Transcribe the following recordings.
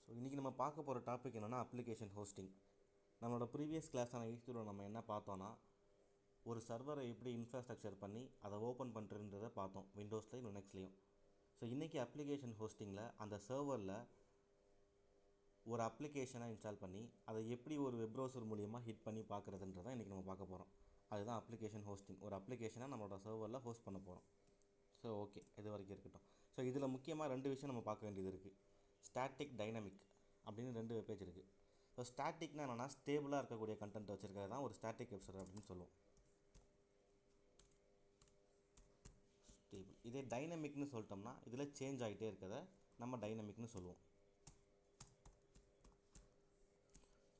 So இன்றைக்கி நம்ம பார்க்க போகிற டாபிக் என்னென்னா அப்ளிகேஷன் ஹோஸ்டிங். நம்மளோட ப்ரீவியஸ் கிளாஸான ஈஸ்டூரில் நம்ம என்ன பார்த்தோன்னா, ஒரு சர்வரை எப்படி இன்ஃப்ராஸ்ட்ரக்சர் பண்ணி அதை ஓப்பன் பண்ணுறதுன்றதை பார்த்தோம், விண்டோஸ்லையும் லினக்ஸ்லையும். ஸோ இன்றைக்கி அப்ளிகேஷன் ஹோஸ்டிங்கில் அந்த சர்வரில் ஒரு அப்ளிகேஷனை இன்ஸ்டால் பண்ணி அதை எப்படி ஒரு வெப் ப்ரௌசர் மூலியமாக ஹிட் பண்ணி பார்க்குறதுன்றதை இன்றைக்கி நம்ம பார்க்க போகிறோம். அதுதான் அப்ளிகேஷன் ஹோஸ்டிங். ஒரு அப்ளிகேஷனை நம்மளோட சர்வரில் ஹோஸ்ட் பண்ண போகிறோம். ஸோ ஓகே, இது வரைக்கும் இருக்கட்டும். ஸோ இதில் முக்கியமாக 2 விஷயம் நம்ம பார்க்க வேண்டியது இருக்குது. ஸ்டாட்டிக், டைனமிக் அப்படின்னு 2 பேஜ் இருக்குது. ஸோ ஸ்டாட்டிக்னா என்னென்னா, ஸ்டேபிளாக இருக்கக்கூடிய கண்டென்ட் வச்சுருக்கிறது தான் ஒரு ஸ்டாட்டிக் வெப்சைட் அப்படின்னு சொல்லுவோம். ஸ்டேபிள். இதே டைனமிக்னு சொல்லிட்டோம்னா இதில் சேஞ்ச் ஆகிட்டே இருக்கிறத நம்ம டைனமிக்னு சொல்லுவோம்.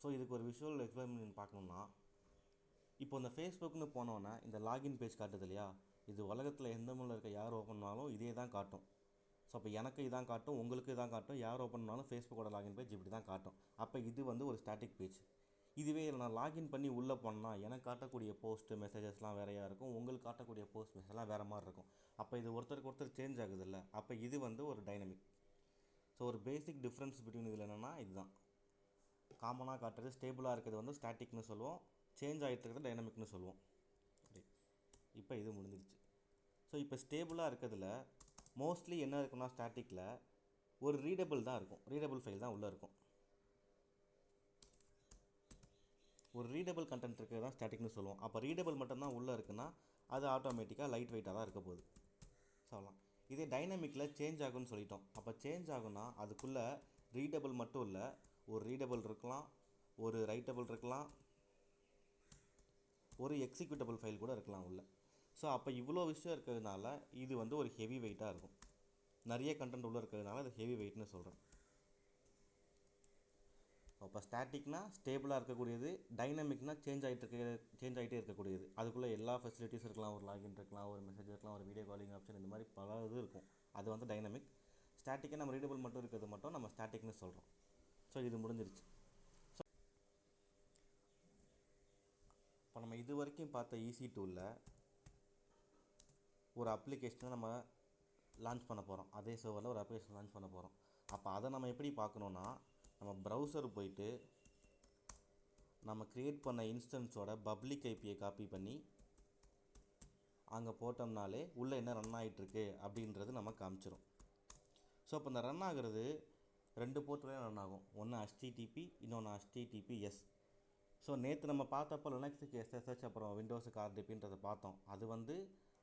ஸோ இதுக்கு ஒரு விஷுவல் எக்ஸ்பிளைன் பார்க்கணுன்னா, இப்போ இந்த ஃபேஸ்புக்னு போனோன்னா இந்த லாகின் பேஜ் காட்டுது இல்லையா, இது உலகத்தில் எந்த மூலையில் இருக்க யார் ஓப்பன் பண்ணாலும் இதே தான் காட்டும். ஸோ அப்போ எனக்கு இதான் காட்டும், உங்களுக்கு இதான் காட்டும், யார் ஓப்பன் பண்ணாலும் ஃபேஸ்புக்கோட லாகின் பேஜ் இப்படி தான் காட்டும். அப்போ இது ஒரு ஸ்டாட்டிக் பேஜ். இதுவே நான் லாகின் பண்ணி உள்ளே போனால் எனக்கு காட்டக்கூடிய போஸ்ட்டு மெசேஜஸ்லாம் வேறையாக இருக்கும், உங்களுக்கு காட்டக்கூடிய போஸ்ட் மெசேஜ்லாம் வேறு மாதிரி இருக்கும். அப்போ இது ஒருத்தருக்கு ஒருத்தர் சேஞ்ச் ஆகுது இல்லை, அப்போ இது ஒரு டைனமிக். ஸோ ஒரு பேசிக் டிஃப்ரென்ஸ் பிட்வீன் இதில் என்னென்னா இதுதான். காமனாக காட்டுறது ஸ்டேபிளாக இருக்கிறது ஸ்டாட்டிக்னு சொல்லுவோம், சேஞ்ச் ஆகிட்டு இருக்கிறது டைனமிக்னு சொல்லுவோம். இப்போ இது முடிஞ்சிருச்சு. ஸோ இப்போ ஸ்டேபிளாக இருக்கிறதுல மோஸ்ட்லி என்ன இருக்குன்னா, ஸ்டாட்டிக்கில் ஒரு ரீடபிள் தான் இருக்கும், ரீடபிள் ஃபைல் தான் உள்ளே இருக்கும். ஒரு ரீடபிள் கண்டென்ட் இருக்கிறது தான் ஸ்டாட்டிக்னு சொல்லுவோம். அப்போ ரீடபிள் மட்டும்தான் உள்ளே இருக்குன்னா அது ஆட்டோமேட்டிக்காக லைட் வெயிட்டாக தான் இருக்க போகுது சொல்லலாம். இதே டைனமிக்கில் சேஞ்ச் ஆகும்னு சொல்லிட்டோம். அப்போ சேஞ்ச் ஆகும்னா அதுக்குள்ளே ரீடபிள் மட்டும் இல்லை, ஒரு ரீடபிள் இருக்கலாம், ஒரு ரைட்டபிள் இருக்கலாம், ஒரு எக்ஸிக்யூட்டபிள் ஃபைல் கூட இருக்கலாம் உள்ள. ஸோ அப்போ இவ்வளோ விஷயம் இருக்கிறதுனால இது ஒரு ஹெவி வெயிட்டாக இருக்கும். நிறைய கண்டென்ட் உள்ளே இருக்கிறதுனால அது ஹெவி வெயிட்னு சொல்கிறேன். அப்போ ஸ்டாட்டிக்னா ஸ்டேபிளாக இருக்கக்கூடியது, டைனமிக்னா சேஞ்ச் ஆகிட்டே இருக்கக்கூடியது. அதுக்குள்ளே எல்லா ஃபெசிலிட்டிஸ் இருக்கலாம், ஒரு லாகின் இருக்கலாம், ஒரு மெசேஜ் இருக்கலாம், ஒரு வீடியோ காலிங் ஆப்ஷன், இந்த மாதிரி பல இது இருக்கும். அது டைனமிக். ஸ்டாட்டிக்காக நம்ம ரீடபிள் மட்டும் இருக்கிறது மட்டும் நம்ம ஸ்டாட்டிக்னு சொல்கிறோம். ஸோ இது முடிஞ்சிருச்சு. ஸோ இப்போ நம்ம இது வரைக்கும் பார்த்த EC2ல் ஒரு அப்ளிகேஷனை நம்ம லான்ச் பண்ண போகிறோம். அதே சர்வரில் ஒரு அப்ளிகேஷன் லான்ச் பண்ண போகிறோம். அப்போ அதை நம்ம எப்படி பார்க்கணுன்னா, நம்ம ப்ரௌசர் போயிட்டு நம்ம க்ரியேட் பண்ண இன்ஸ்டன்ஸோட பப்ளிக் ஐபியை காப்பி பண்ணி அங்கே போட்டோம்னாலே உள்ளே என்ன ரன் ஆகிட்டுருக்கு அப்படின்றது நம்ம காமிச்சிடும். ஸோ அப்போ இந்த ரன் ஆகிறது 2 போர்ட்லேயும் ரன் ஆகும். ஒன்று HTTP, இன்னொன்று HTTPS. ஸோ நேற்று நம்ம பார்த்தப்போ லினக்ஸுக்கு SSH, அப்புறம் விண்டோஸுக்கு RDPன்றதை பார்த்தோம். அது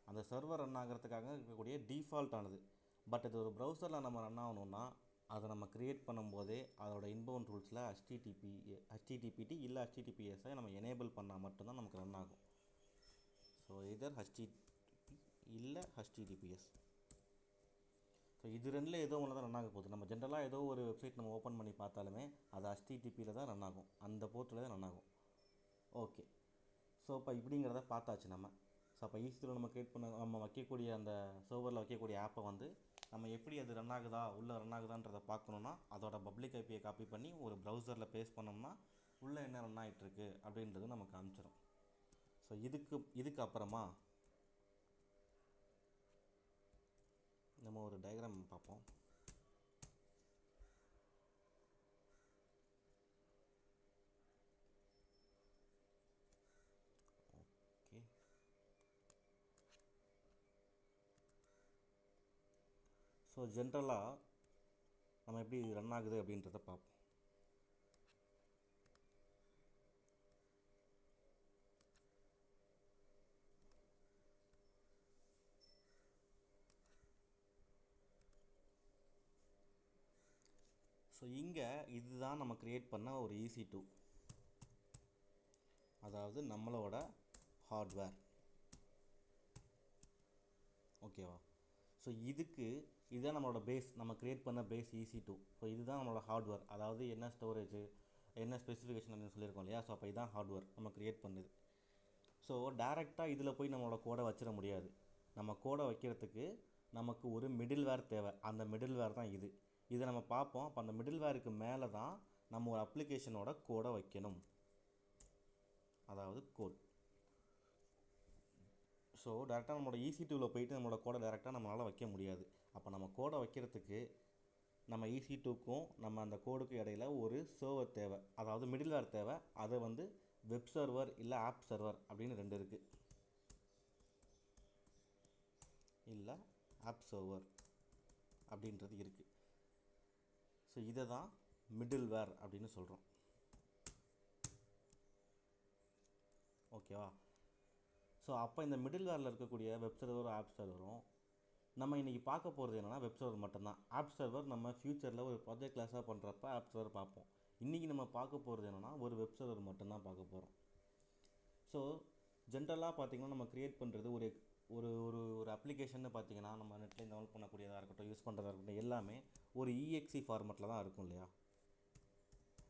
அந்த சர்வர் ரன் ஆகிறதுக்காக இருக்கக்கூடிய டிஃபால்ட் ஆனது. பட் இது ஒரு ப்ரௌசரில் நம்ம ரன் ஆகணுன்னா அதை நம்ம க்ரியேட் பண்ணும்போதே அதோட இன்பவுண்ட் ரூல்ஸில் HTTPT இல்லை HTTPSஐ நம்ம எனேபிள் பண்ணால் மட்டும்தான் நமக்கு ரன் ஆகும். ஸோ இதர் HTTP இல்லை HTTPS. ஸோ இது 2ல் ஏதோ ஒன்று தான் ரன் ஆக போகுது. நம்ம ஜென்ரலாக ஏதோ ஒரு வெப்சைட் நம்ம ஓப்பன் பண்ணி பார்த்தாலுமே அது HTTPயில் தான் ரன் ஆகும், அந்த போர்ட்டில் தான் ரன் ஆகும். ஓகே, ஸோ இப்போ இப்படிங்கிறத பார்த்தாச்சு நம்ம. ஸோ அப்போ ஈஸியில் நம்ம வைக்கக்கூடிய அந்த சர்வரில் வைக்கக்கூடிய ஆப்பை நம்ம எப்படி அது ரன் ஆகுதா, உள்ளே ரன் ஆகுதான்றதை பார்க்கணுன்னா அதோட பப்ளிக் ஐபியை காப்பி பண்ணி ஒரு ப்ரௌசரில் பேஸ்ட் பண்ணோம்னா உள்ளே என்ன ரன் ஆகிட்டுருக்கு அப்படின்றது நமக்கு காமிச்சிடும். ஸோ இதுக்கு அப்புறமா நம்ம ஒரு டயக்ராம் பார்ப்போம். ஓகே, ஸோ ஜென்ரலாக நம்ம எப்படி ரன் ஆகுது அப்படின்றத பார்ப்போம். ஸோ இங்கே இதுதான் நம்ம க்ரியேட் பண்ண ஒரு EC2, அதாவது நம்மளோட ஹார்ட்வேர். ஓகேவா? ஸோ இதுதான் நம்மளோட பேஸ், நம்ம க்ரியேட் பண்ண பேஸ் EC2. ஸோ இதுதான் நம்மளோட ஹார்ட்வேர், அதாவது என்ன ஸ்டோரேஜ், என்ன ஸ்பெசிஃபிகேஷன் அப்படின்னு சொல்லியிருக்கோம் இல்லையா. ஸோ அப்போ இதுதான் ஹார்ட்வேர் நம்ம க்ரியேட் பண்ணுது. ஸோ டேரெக்டாக இதில் போய் நம்மளோட கோடை வச்சிட முடியாது. நம்ம கோடை வைக்கிறதுக்கு நமக்கு ஒரு மிடில்வேர் தேவை. அந்த மிடில்வேர் தான் இதை நம்ம பார்ப்போம். அப்போ அந்த மிடில்வேருக்கு மேலே தான் நம்ம ஒரு அப்ளிகேஷனோட கோடை வைக்கணும், அதாவது கோட். ஸோ டேரெக்டாக நம்மளோட EC2வில் போயிட்டு நம்மளோட கோடை டேரெக்டாக நம்மளால் வைக்க முடியாது. அப்போ நம்ம கோடை வைக்கிறதுக்கு நம்ம EC2க்கும் நம்ம அந்த கோடுக்கும் இடையில ஒரு சர்வர் தேவை, அதாவது மிடில்வேர் தேவை. அதை வந்து வெப் சர்வர் இல்லை ஆப் சர்வர் அப்படின்னு ரெண்டு இருக்குது, இல்லை ஆப் சர்வர் அப்படின்றது இருக்குது. ஸோ இதை தான் மிடில்வேர் அப்படின்னு சொல்கிறோம். ஓகேவா? ஸோ அப்போ இந்த மிடில்வேரில் இருக்கக்கூடிய வெப் சர்வரும் ஆப் சர்வரும் நம்ம இன்றைக்கி பார்க்க போகிறது என்னென்னா வெப் சர்வர் மட்டும்தான். ஆப் சர்வர் நம்ம ஃப்யூச்சரில் ஒரு ப்ராஜெக்ட் கிளாஸாக பண்ணுறப்ப ஆப் சர்வர் பார்ப்போம். இன்றைக்கி நம்ம பார்க்க போகிறது என்னென்னா ஒரு வெப் சர்வர் மட்டும்தான் பார்க்க போகிறோம். ஸோ ஜென்ரலாக பார்த்திங்கன்னா நம்ம க்ரியேட் பண்ணுறது ஒரு ஒரு ஒரு ஒரு அப்ளிகேஷன் பார்த்திங்கன்னா நம்ம நெட்டில் டவுன்லோட் பண்ணக்கூடியதாக இருக்கட்டும், யூஸ் பண்ணுறதா இருக்கட்டும், எல்லாமே ஒரு EXE ஃபார்மெட்டில் தான் இருக்கும் இல்லையா?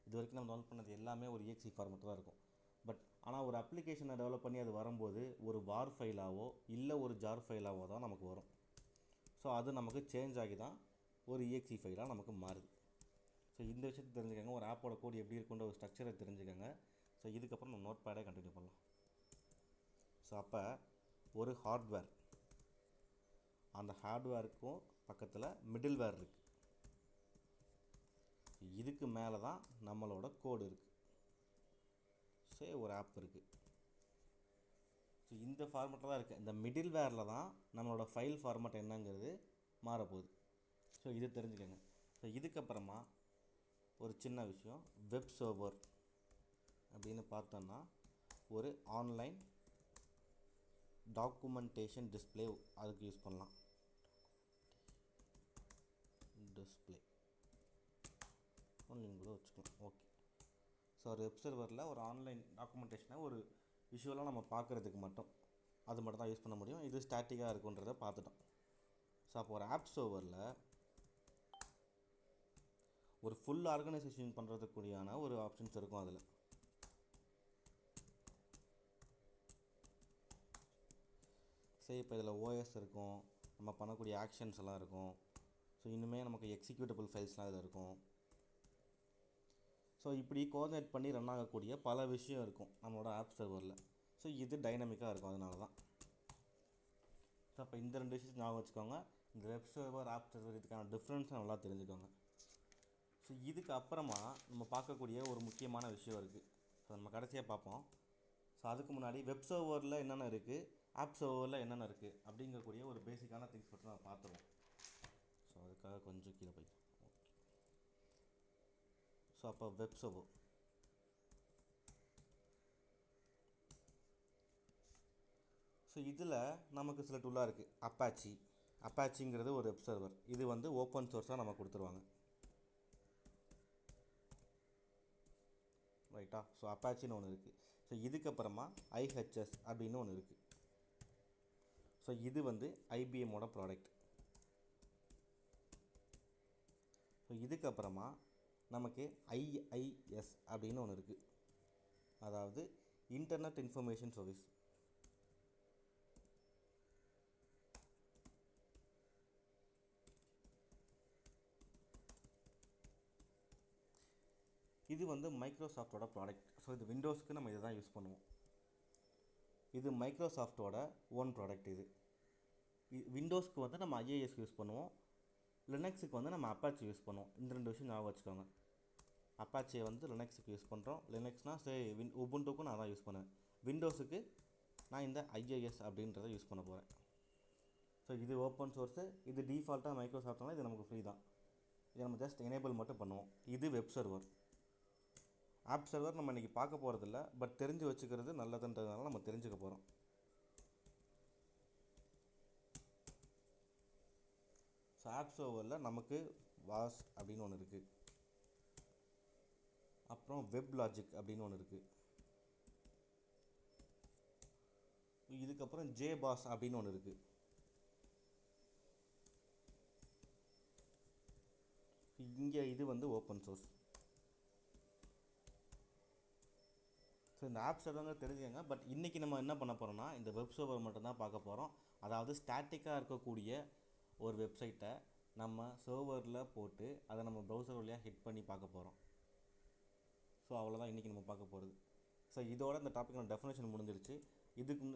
இது வரைக்கும் நம்ம டவுன்லோட் பண்ணது எல்லாமே ஒரு EXE ஃபார்மெட்டில் தான் இருக்கும். பட் ஆனால் ஒரு அப்ளிகேஷனை டெவலப் பண்ணி அது வரும்போது ஒரு வார் ஃபைலாவோ இல்லை ஒரு ஜார் ஃபைலாவோ தான் நமக்கு வரும். ஸோ அது நமக்கு சேஞ்ச் ஆகி தான் ஒரு EXE ஃபைலாக நமக்கு மாறுது. ஸோ இந்த விஷயத்தை தெரிஞ்சுக்கோங்க, ஒரு ஆப்போட கோட் எப்படி இருக்குன்ற ஒரு ஸ்ட்ரக்சரை தெரிஞ்சுக்கோங்க. ஸோ இதுக்கப்புறம் நம்ம நோட் பேடே கண்டினியூ பண்ணலாம். ஸோ அப்போ ஒரு ஹார்ட்வேர், அந்த ஹார்ட்வேருக்கும் பக்கத்தில் மிடில்வேர் இருக்குது. இதுக்கு மேலே தான் நம்மளோட கோடு இருக்குது. சே ஒரு ஆப் இருக்குது. ஸோ இந்த ஃபார்மெட்டில் தான் இருக்குது. இந்த மிடில்வேரில் தான் நம்மளோட ஃபைல் ஃபார்மெட் என்னங்கிறது மாறப்போகுது. ஸோ இது தெரிஞ்சுக்கோங்க. ஸோ இதுக்கப்புறமா ஒரு சின்ன விஷயம், வெப் சர்வர் அப்படின்னு பார்த்தோன்னா ஒரு ஆன்லைன் டாக்குமெண்டேஷன் டிஸ்பிளே அதுக்கு யூஸ் பண்ணலாம். டிஸ்பிளே ஆன்லைன் கூட வச்சுக்கலாம். ஓகே. ஸோ ஒரு வெப் சர்வரில் ஒரு ஆன்லைன் டாக்குமெண்டேஷனை ஒரு விஷுவலாக நம்ம பார்க்குறதுக்கு மட்டும் அது மட்டும் தான் யூஸ் பண்ண முடியும். இது ஸ்டாட்டிக்காக இருக்குன்றதை பார்த்துட்டோம். ஸோ அப்போ ஒரு ஆப் சர்வரில் ஒரு ஃபுல் ஆர்கனைசேஷன் பண்ணுறதுக்குடியான ஒரு ஆப்ஷன்ஸ் இருக்கும். அதில் சரி, இப்போ இதில் OS இருக்கும், நம்ம பண்ணக்கூடிய ஆக்ஷன்ஸ் எல்லாம் இருக்கும். ஸோ இன்னுமே நமக்கு எக்ஸிக்யூட்டபிள் ஃபைல்ஸ்லாம் இதில் இருக்கும். ஸோ இப்படி கோஆர்டினேட் பண்ணி ரன் ஆகக்கூடிய பல விஷயம் இருக்கும் நம்மளோட ஆப் சர்வரில். ஸோ இது டைனமிக்காக இருக்கும், அதனால தான். ஸோ அப்போ இந்த ரெண்டு விஷயத்தை ஞாபகம் வச்சுக்கோங்க. இந்த வெப் சர்வர் ஆப் சர்வர் இதுக்கான டிஃப்ரென்ஸை நல்லா தெரிஞ்சுக்கோங்க. ஸோ இதுக்கு அப்புறமா நம்ம பார்க்கக்கூடிய ஒரு முக்கியமான விஷயம் இருக்குது. ஸோ நம்ம கடைசியாக பார்ப்போம். ஸோ அதுக்கு முன்னாடி வெப் சர்வரில் என்னென்ன இருக்குது, ஆப் சர்வரில் என்னென்ன இருக்குது அப்படிங்கக்கூடிய ஒரு பேசிக்கான திங்ஸ் மட்டும் நம்ம பார்த்துருவோம். ஸோ அதுக்காக கொஞ்சம் கீழே போய் ஓகே. ஸோ அப்போ வெப் சர்வர், ஸோ இதில் நமக்கு சில டூலாக இருக்குது. அப்பாச்சிங்கிறது ஒரு வெப் சர்வர். இது வந்து ஓப்பன் சோர்ஸாக நம்ம கொடுத்துருவாங்க, ரைட்டா? ஸோ அப்பாச்சின்னு ஒன்று இருக்குது. ஸோ இதுக்கப்புறமா IHS அப்படின்னு ஒன்று இருக்குது. ஸோ இது வந்து IBMோட ப்ராடக்ட். ஸோ இதுக்கப்புறமா நமக்கு IIS அப்படின்னு ஒன்று இருக்குது, அதாவது இன்டர்நெட் இன்ஃபர்மேஷன் சர்வீஸ். இது வந்து மைக்ரோசாஃப்டோட ப்ராடக்ட். ஸோ இது விண்டோஸ்க்கு நம்ம இதை தான் யூஸ் பண்ணுவோம். இது மைக்ரோசாஃப்டோட ஓன் ப்ராடக்ட். இது விண்டோஸ்க்கு வந்து நம்ம IIS யூஸ் பண்ணுவோம், லினக்ஸுக்கு வந்து நம்ம அப்பாச்சி யூஸ் பண்ணுவோம். இந்த ரெண்டு விஷயம் ஞாபகம் வச்சுக்கோங்க. அப்பாச்சியை வந்து லினக்ஸுக்கு யூஸ் பண்ணுறோம். லினக்ஸ்னால் சரி உபுண்டுக்கும் நான் தான் யூஸ் பண்ணுவேன். விண்டோஸுக்கு நான் இந்த IIS அப்படின்றத யூஸ் பண்ண போகிறேன். ஸோ இது ஓப்பன் சோர்ஸு, இது டிஃபால்ட்டாக மைக்ரோசாஃப்ட்னால் இது நமக்கு ஃப்ரீ தான். இதை நம்ம ஜஸ்ட் எனேபிள் மட்டும் பண்ணுவோம். இது வெப் சர்வர். ஆப் சர்வர் நம்ம இன்றைக்கி பார்க்க போகிறதில்ல, பட் தெரிஞ்சு வச்சுக்கிறது நல்லதுன்றதுனால நம்ம தெரிஞ்சுக்க போகிறோம். ஸோ ஆப் சர்வரில் நமக்கு வாஸ் அப்படின்னு ஒன்று இருக்குது, அப்புறம் வெப் லாஜிக் அப்படின்னு ஒன்று இருக்குது, இதுக்கப்புறம் JBoss அப்படின்னு ஒன்று இருக்குது. இங்கே இது வந்து ஓப்பன் சோர்ஸ். ஸோ இந்த ஆப் சர்வர் தெரிஞ்சுங்க. பட் இன்றைக்கி நம்ம என்ன பண்ண போகிறோம்னா இந்த வெப் சர்வர் மட்டும்தான் பார்க்க போகிறோம். அதாவது ஸ்டாட்டிக்காக இருக்கக்கூடிய ஒரு வெப்சைட்டை நம்ம சர்வரில் போட்டு அதை நம்ம ப்ரௌசர் வழியாக ஹிட் பண்ணி பார்க்க போகிறோம். ஸோ அவ்வளோதான் இன்றைக்கி நம்ம பார்க்க போகிறது. ஸோ இதோட இந்த டாப்பிக்கோட டெஃபினேஷன் முடிஞ்சிருச்சு.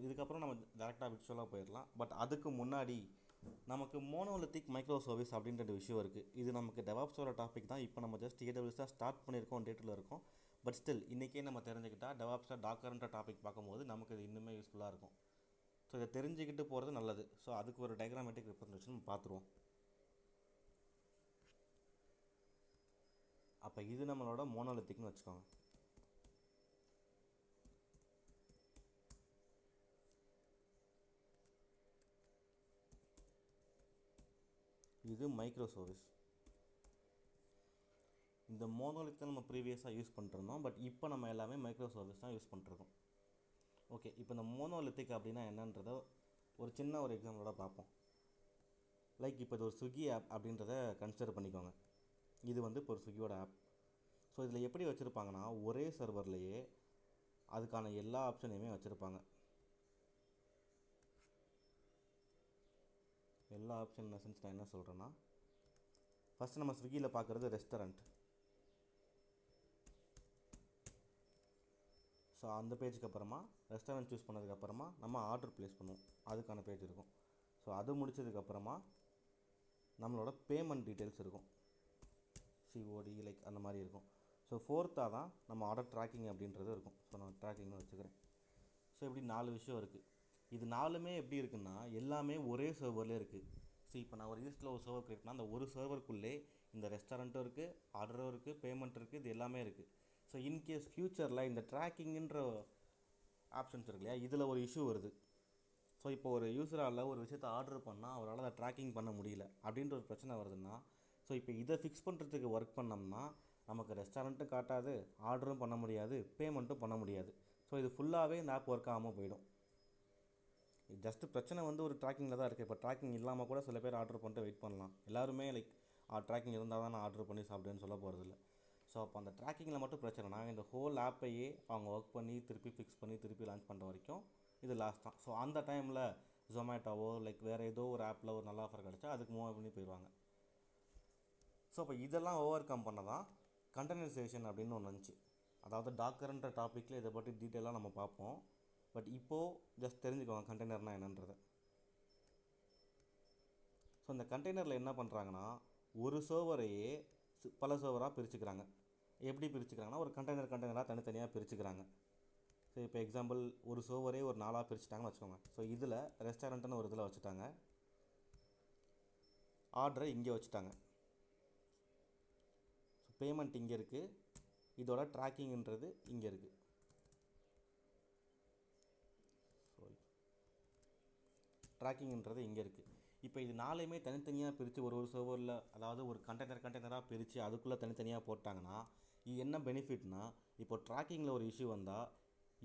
இதுக்கப்புறம் நம்ம டேரெக்டாக விர்ச்சுவலாக போயிடலாம். பட் அதுக்கு முன்னாடி நமக்கு மோனோலித்திக் மைக்ரோ சர்வீஸ் அப்படின்ற விஷயம் இருக்குது. இது நமக்கு டெவாப்ஸோட டாபிக் தான். இப்போ நம்ம ஜஸ்ட் ஏடபிள்யூஎஸ் தான் ஸ்டார்ட் பண்ணியிருக்கோம், டேட்டில் இருக்கோம். பட் ஸ்டில் இன்றைக்கே நம்ம தெரிஞ்சுக்கிட்டால் டெவாப்ஸில் டாக்கர்ன்ற டாபிக் பார்க்கும்போது நமக்கு இது இன்னுமே யூஸ்ஃபுல்லாக இருக்கும். ஸோ இதை தெரிஞ்சுக்கிட்டு போகிறது நல்லது. ஸோ அதுக்கு ஒரு டயக்ராமேட்டிக் ரெப்ரசன்டேஷன் நம்ம பார்த்துருவோம். அப்போ இது நம்மளோட மோனோலித்திக்னு வச்சுக்கோங்க. இது மைக்ரோ சர்வீஸ். இந்த மோனோலித் தான் நம்ம ப்ரீவியஸாக யூஸ் பண்ணிருந்தோம். பட் இப்போ நம்ம எல்லாமே மைக்ரோ சர்வீஸ் தான் யூஸ் பண்ணிருக்கோம். ஓகே, இப்போ இந்த மோனோலித்திக் அப்படின்னா என்னன்றதை ஒரு சின்ன ஒரு எக்ஸாம்பிளோட பார்ப்போம். லைக் இப்போ இது ஒரு ஸ்விக்கி ஆப் அப்படின்றத கன்சிடர் பண்ணிக்கோங்க. இது வந்து இப்போ ஒரு ஸ்விக்கியோட ஆப். ஸோ இதில் எப்படி வச்சுருப்பாங்கன்னா, ஒரே சர்வர்லேயே அதுக்கான எல்லா ஆப்ஷனையுமே வச்சுருப்பாங்க. எல்லா ஆப்ஷன் சென்ஸ் நான் என்ன சொல்கிறேன்னா, ஃபஸ்ட்டு நம்ம ஸ்விக்கியில் பார்க்குறது ரெஸ்டாரண்ட். ஸோ அந்த பேஜுக்கு அப்புறமா ரெஸ்டாரண்ட் சூஸ் பண்ணதுக்கப்புறமா நம்ம ஆர்டர் ப்ளேஸ் பண்ணுவோம், அதுக்கான பேஜ் இருக்கும். ஸோ அது முடிச்சதுக்கப்புறமா நம்மளோட பேமெண்ட் டீட்டெயில்ஸ் இருக்கும், சிஓடி லைக் அந்த மாதிரி இருக்கும். ஸோ ஃபோர்த்தாக தான் நம்ம ஆர்டர் ட்ராக்கிங் அப்படின்றது இருக்கும். ஸோ நான் ட்ராக்கிங்னு வச்சுக்கிறேன். ஸோ இப்படி 4 விஷயம் இருக்குது. இது 4மே எப்படி இருக்குன்னா, எல்லாமே ஒரே சர்வர்லேயே இருக்குது. ஸோ இப்போ நான் ஒரு ஈஸ்ட்டில் ஒரு சர்வர் கிரியேட் பண்ணால் அந்த ஒரு சர்வருக்குள்ளே இந்த ரெஸ்டாரண்ட்டும் இருக்குது, ஆர்டரும் இருக்குது, பேமெண்ட் இருக்குது, இது எல்லாமே இருக்குது. ஸோ இன்கேஸ் ஃப்யூச்சரில் இந்த ட்ராக்கிங்குன்ற ஆப்ஷன்ஸ் இருக்கு இல்லையா, இதில் ஒரு இஷ்யூ வருது. ஸோ இப்போ ஒரு யூஸரால் ஒரு விஷயத்தை ஆர்டர் பண்ணால் அவரால் அதை ட்ராக்கிங் பண்ண முடியல அப்படின்ற ஒரு பிரச்சனை வருதுன்னா, ஸோ இப்போ இதை ஃபிக்ஸ் பண்ணுறதுக்கு ஒர்க் பண்ணோம்னா நமக்கு ரெஸ்டாரண்ட்டும் காட்டாது, ஆர்டரும் பண்ண முடியாது, பேமெண்ட்டும் பண்ண முடியாது. ஸோ இது ஃபுல்லாகவே இந்த ஆப் ஒர்க் ஆகாமல் போயிடும். ஜஸ்ட்டு பிரச்சனை வந்து ஒரு ட்ராக்கிங்கில் தான் இருக்குது. இப்போ ட்ராக்கிங் இல்லாமல் கூட சில பேர் ஆர்டர் பண்ணிட்டு வெயிட் பண்ணலாம். எல்லாருமே லைக் ட்ராக்கிங் இருந்தால் தான் நான் ஆர்டர் பண்ணி சாப்பிடுவேன்னு சொல்ல போகிறதில்ல. ஸோ அப்போ அந்த ட்ராக்கிங்கில் மட்டும் பிரச்சனைனா இந்த ஹோல் ஆப்பையே அவங்க ஒர்க் பண்ணி திருப்பி ஃபிக்ஸ் பண்ணி திருப்பி லான்ச் பண்ணுற வரைக்கும் இது லாஸ்ட் தான். ஸோ அந்த டைமில் ஜொமேட்டோவோ லைக் வேறு ஏதோ ஒரு ஆப்பில் ஒரு நல்ல ஆஃபர் கிடச்சா அதுக்கு மூவ் பண்ணி போயிடுவாங்க. ஸோ இப்போ இதெல்லாம் ஓவர் கம் பண்ண தான் கண்டெய்னரைசேஷன் அப்படின்னு ஒன்று வந்துச்சு. அதாவது டாக்கர்ன்ற டாப்பிக்கில் இதை பற்றி டீட்டெயிலாக நம்ம பார்ப்போம். பட் இப்போது ஜஸ்ட் தெரிஞ்சுக்கோங்க கண்டெய்னர்னால் என்னன்றதை. ஸோ இந்த கண்டெய்னரில் என்ன பண்ணுறாங்கன்னா, ஒரு சர்வரையே பல சர்வராக பிரிச்சுக்கிறாங்க. எப்படி பிரிச்சுக்கிறாங்கன்னா, ஒரு கண்டெய்னராக தனித்தனியாக பிரிச்சுக்கிறாங்க. ஸோ இப்போ எக்ஸாம்பிள் ஒரு சர்வரே ஒரு 4ஆக பிரிச்சுட்டாங்கன்னு வச்சுக்கோங்க. ஸோ இதில் ரெஸ்டாரண்ட்டுன்னு ஒரு இதில் வச்சுட்டாங்க, ஆர்டரை இங்கே வச்சுட்டாங்க, ஸோ பேமெண்ட் இங்கே இருக்குது, இதோட ட்ராக்கிங்ன்றது இங்கே இருக்குது. ட்ராக்கிங்ன்றது இங்கே இருக்குது. இப்போ இது 4மே தனித்தனியாக பிரித்து ஒரு சர்வரில், அதாவது ஒரு கண்டெய்னராக பிரித்து அதுக்குள்ளே தனித்தனியாக போட்டாங்கன்னா இது என்ன பெனிஃபிட்னா, இப்போ ட்ராக்கிங்கில் ஒரு இஷ்யூ வந்தால்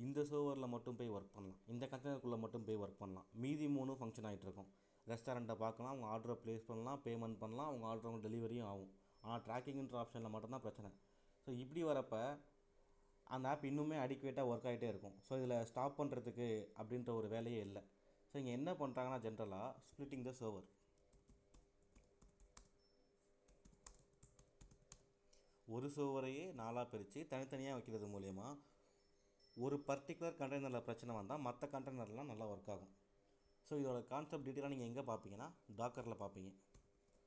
இந்த சர்வரில் மட்டும் போய் ஒர்க் பண்ணலாம், இந்த கண்டெய்னருக்குள்ளே மட்டும் போய் ஒர்க் பண்ணலாம். மீதி 3 ஃபங்க்ஷன் ஆகிட்டு இருக்கும். ரெஸ்டாரண்ட்டை பார்க்கலாம், அவங்க ஆர்டரை ப்ளேஸ் பண்ணலாம், பேமெண்ட் பண்ணலாம், அவங்க ஆர்டர் டெலிவரியும் ஆகும். ஆனால் ட்ராக்கிங்ன்ற ஆப்ஷனில் மட்டும்தான் பிரச்சனை. ஸோ இப்படி வரப்போ அந்த ஆப் இன்னுமே அடிக்குவேட்டாக ஒர்க் ஆகிட்டே இருக்கும். ஸோ இதில் ஸ்டாப் பண்ணுறதுக்கு அப்படின்ற ஒரு வேலையே இல்லை. ஸோ இங்கே என்ன பண்ணுறாங்கன்னா, ஜென்ரலாக ஸ்ப்ளிட்டிங் த சர்வர். ஒரு சர்வரையே 4ஆக பிரித்து தனித்தனியாக வைக்கிறது மூலயமா ஒரு பர்டிகுலர் கண்டெய்னரில் பிரச்சனை வந்தால் மற்ற கண்டெய்னர்லாம் நல்லா ஒர்க் ஆகும். ஸோ இதோட கான்செப்ட் டீட்டெயிலாக நீங்கள் எங்கே பார்ப்பீங்கன்னா டாக்கரில் பார்ப்பீங்க.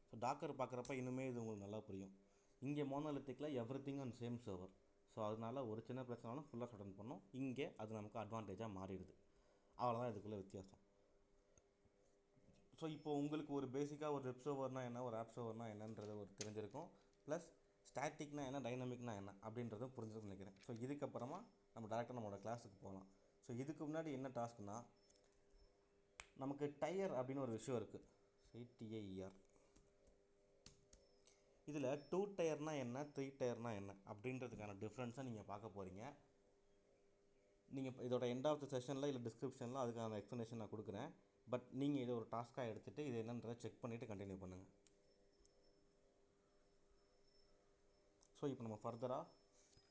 ஸோ டாக்கர் பார்க்குறப்ப இன்னுமே இது உங்களுக்கு நல்லா புரியும். இங்கே மோனோலித்திக்கில் everything on same server. So அதனால் ஒரு சின்ன பிரச்சனைனாலும் ஃபுல்லாக ஷட் டவுன் பண்ணோம். இங்கே அது நமக்கு அட்வான்டேஜாக மாறிடுது. அவ்வளோதான் இதுக்குள்ளே வித்தியாசம். ஸோ இப்போ உங்களுக்கு ஒரு பேசிக்காக ஒரு வெப் சர்வர்னால் என்ன, ஒரு ஆப் சர்வர்னால் என்னன்றது ஒரு தெரிஞ்சிருக்கும். ப்ளஸ் ஸ்டாட்டிக்னா என்ன, டைனமிக்னா என்ன அப்படின்றதும் புரிஞ்சுன்னு நினைக்கிறேன். ஸோ இதுக்கப்புறமா நம்ம டேரெக்டாக நம்மளோட கிளாஸுக்கு போகலாம். ஸோ இதுக்கு முன்னாடி என்ன டாஸ்க்னால், நமக்கு டயர் அப்படின்னு ஒரு விஷயம் இருக்குது, CTIER. இதில் 2 டயர்னால் என்ன, 3 டயர்னால் என்ன அப்படின்றதுக்கான டிஃப்ரென்ஸை நீங்கள் பார்க்க போகிறீங்க. நீங்கள் இதோட எண்ட் ஆஃப் த செஷனில் இல்லை டிஸ்கிரிப்ஷனில் அதுக்கான எக்ஸ்ப்ளனேஷன் நான் கொடுக்குறேன். பட் நீங்கள் இதை ஒரு டாஸ்க்காக எடுத்துகிட்டு இது என்னன்றதை செக் பண்ணிவிட்டு கண்டினியூ பண்ணுங்கள். ஸோ இப்போ நம்ம ஃபர்தராக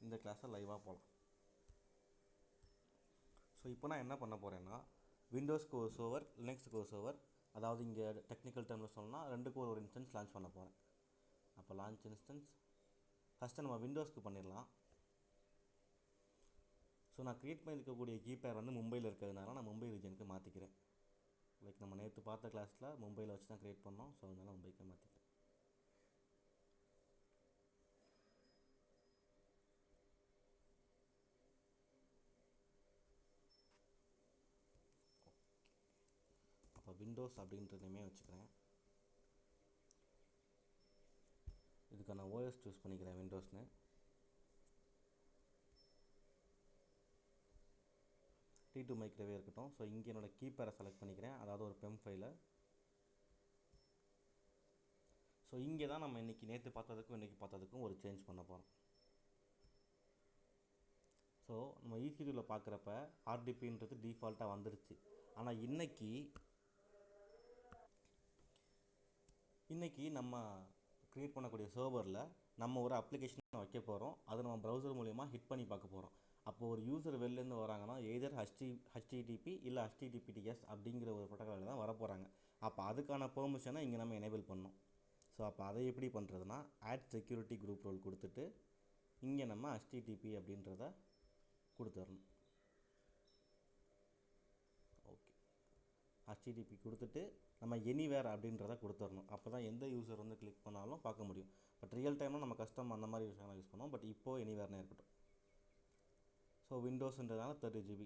இந்த கிளாஸை லைவாக போகலாம். ஸோ இப்போ நான் என்ன பண்ண போகிறேன்னா, விண்டோஸ்க்கு ஒரு சர்வர், லினக்ஸுக்கு ஒரு சர்வர், அதாவது இங்கே டெக்னிக்கல் டேர்மில் சொல்லணும்னா 2க்கும் ஒரு இன்ஸ்டன்ஸ் லான்ச் பண்ண போகிறேன். அப்போ லான்ச் இன்ஸ்டன்ஸ் ஃபஸ்ட்டு நம்ம விண்டோஸ்க்கு பண்ணிடலாம். ஸோ நான் க்ரியேட் பண்ணியிருக்கக்கூடிய கீபேர் வந்து மும்பையில் இருக்கிறதுனால நான் மும்பை ரீஜனுக்கு மாற்றிக்கிறேன். லைக் நம்ம நேற்று பார்த்த கிளாஸில் மும்பையில் வச்சு தான் க்ரியேட் பண்ணோம். ஸோ அதனால் மும்பைக்கே மாற்றிட்டேன். அப்போ விண்டோஸ் அப்படின்ற நேமே வச்சுக்கிறேன். இதுக்கான ஓஎஸ் சூஸ் பண்ணிக்கிறேன் விண்டோஸ்னு. T2 மைக்ரோவே இருக்கட்டும். ஸோ இங்கே என்னோடய கீப்பேரை செலக்ட் பண்ணிக்கிறேன், அதாவது ஒரு பெம் ஃபைலை. ஸோ இங்கே தான் நம்ம இன்றைக்கி நேற்று பார்த்ததுக்கும் இன்றைக்கி பார்த்ததுக்கும் ஒரு சேஞ்ச் பண்ண போகிறோம். ஸோ நம்ம EC2வில் பார்க்குறப்ப RDPன்றது டிஃபால்ட்டாக வந்துருச்சு. ஆனால் இன்றைக்கி நம்ம க்ரியேட் பண்ணக்கூடிய சர்வரில் நம்ம ஒரு அப்ளிகேஷனை வைக்க போகிறோம். அதை நம்ம ப்ரௌசர் மூலயமா ஹிட் பண்ணி பார்க்க போகிறோம். அப்போது ஒரு யூசர் வெளிலேருந்து வராங்கன்னா எய்தர் HTTP இல்லை HTTPS அப்படிங்கிற ஒரு ப்ரோட்டோக்காலில் தான் வர போகிறாங்க. அப்போ அதுக்கான பெர்மிஷனை இங்கே நம்ம எனேபிள் பண்ணோம். ஸோ அப்போ அதை எப்படி பண்ணுறதுனா, ஆட் செக்யூரிட்டி குரூப் ரோல் கொடுத்துட்டு இங்கே நம்ம HTTP அப்படின்றத கொடுத்துடணும். ஓகே, HTTP கொடுத்துட்டு நம்ம எனிவேர் அப்படின்றத கொடுத்துடணும். அப்போ தான் எந்த யூசர் வந்து கிளிக் பண்ணாலும் பார்க்க முடியும். பட் ரியல் டைமில் நம்ம கஸ்டம் அந்த மாதிரி விஷயம்லாம் யூஸ் பண்ணுவோம். பட் இப்போது எனிவேர்னே இருக்கட்டும். So விண்டோஸ்ன்றதுனால 30 GB.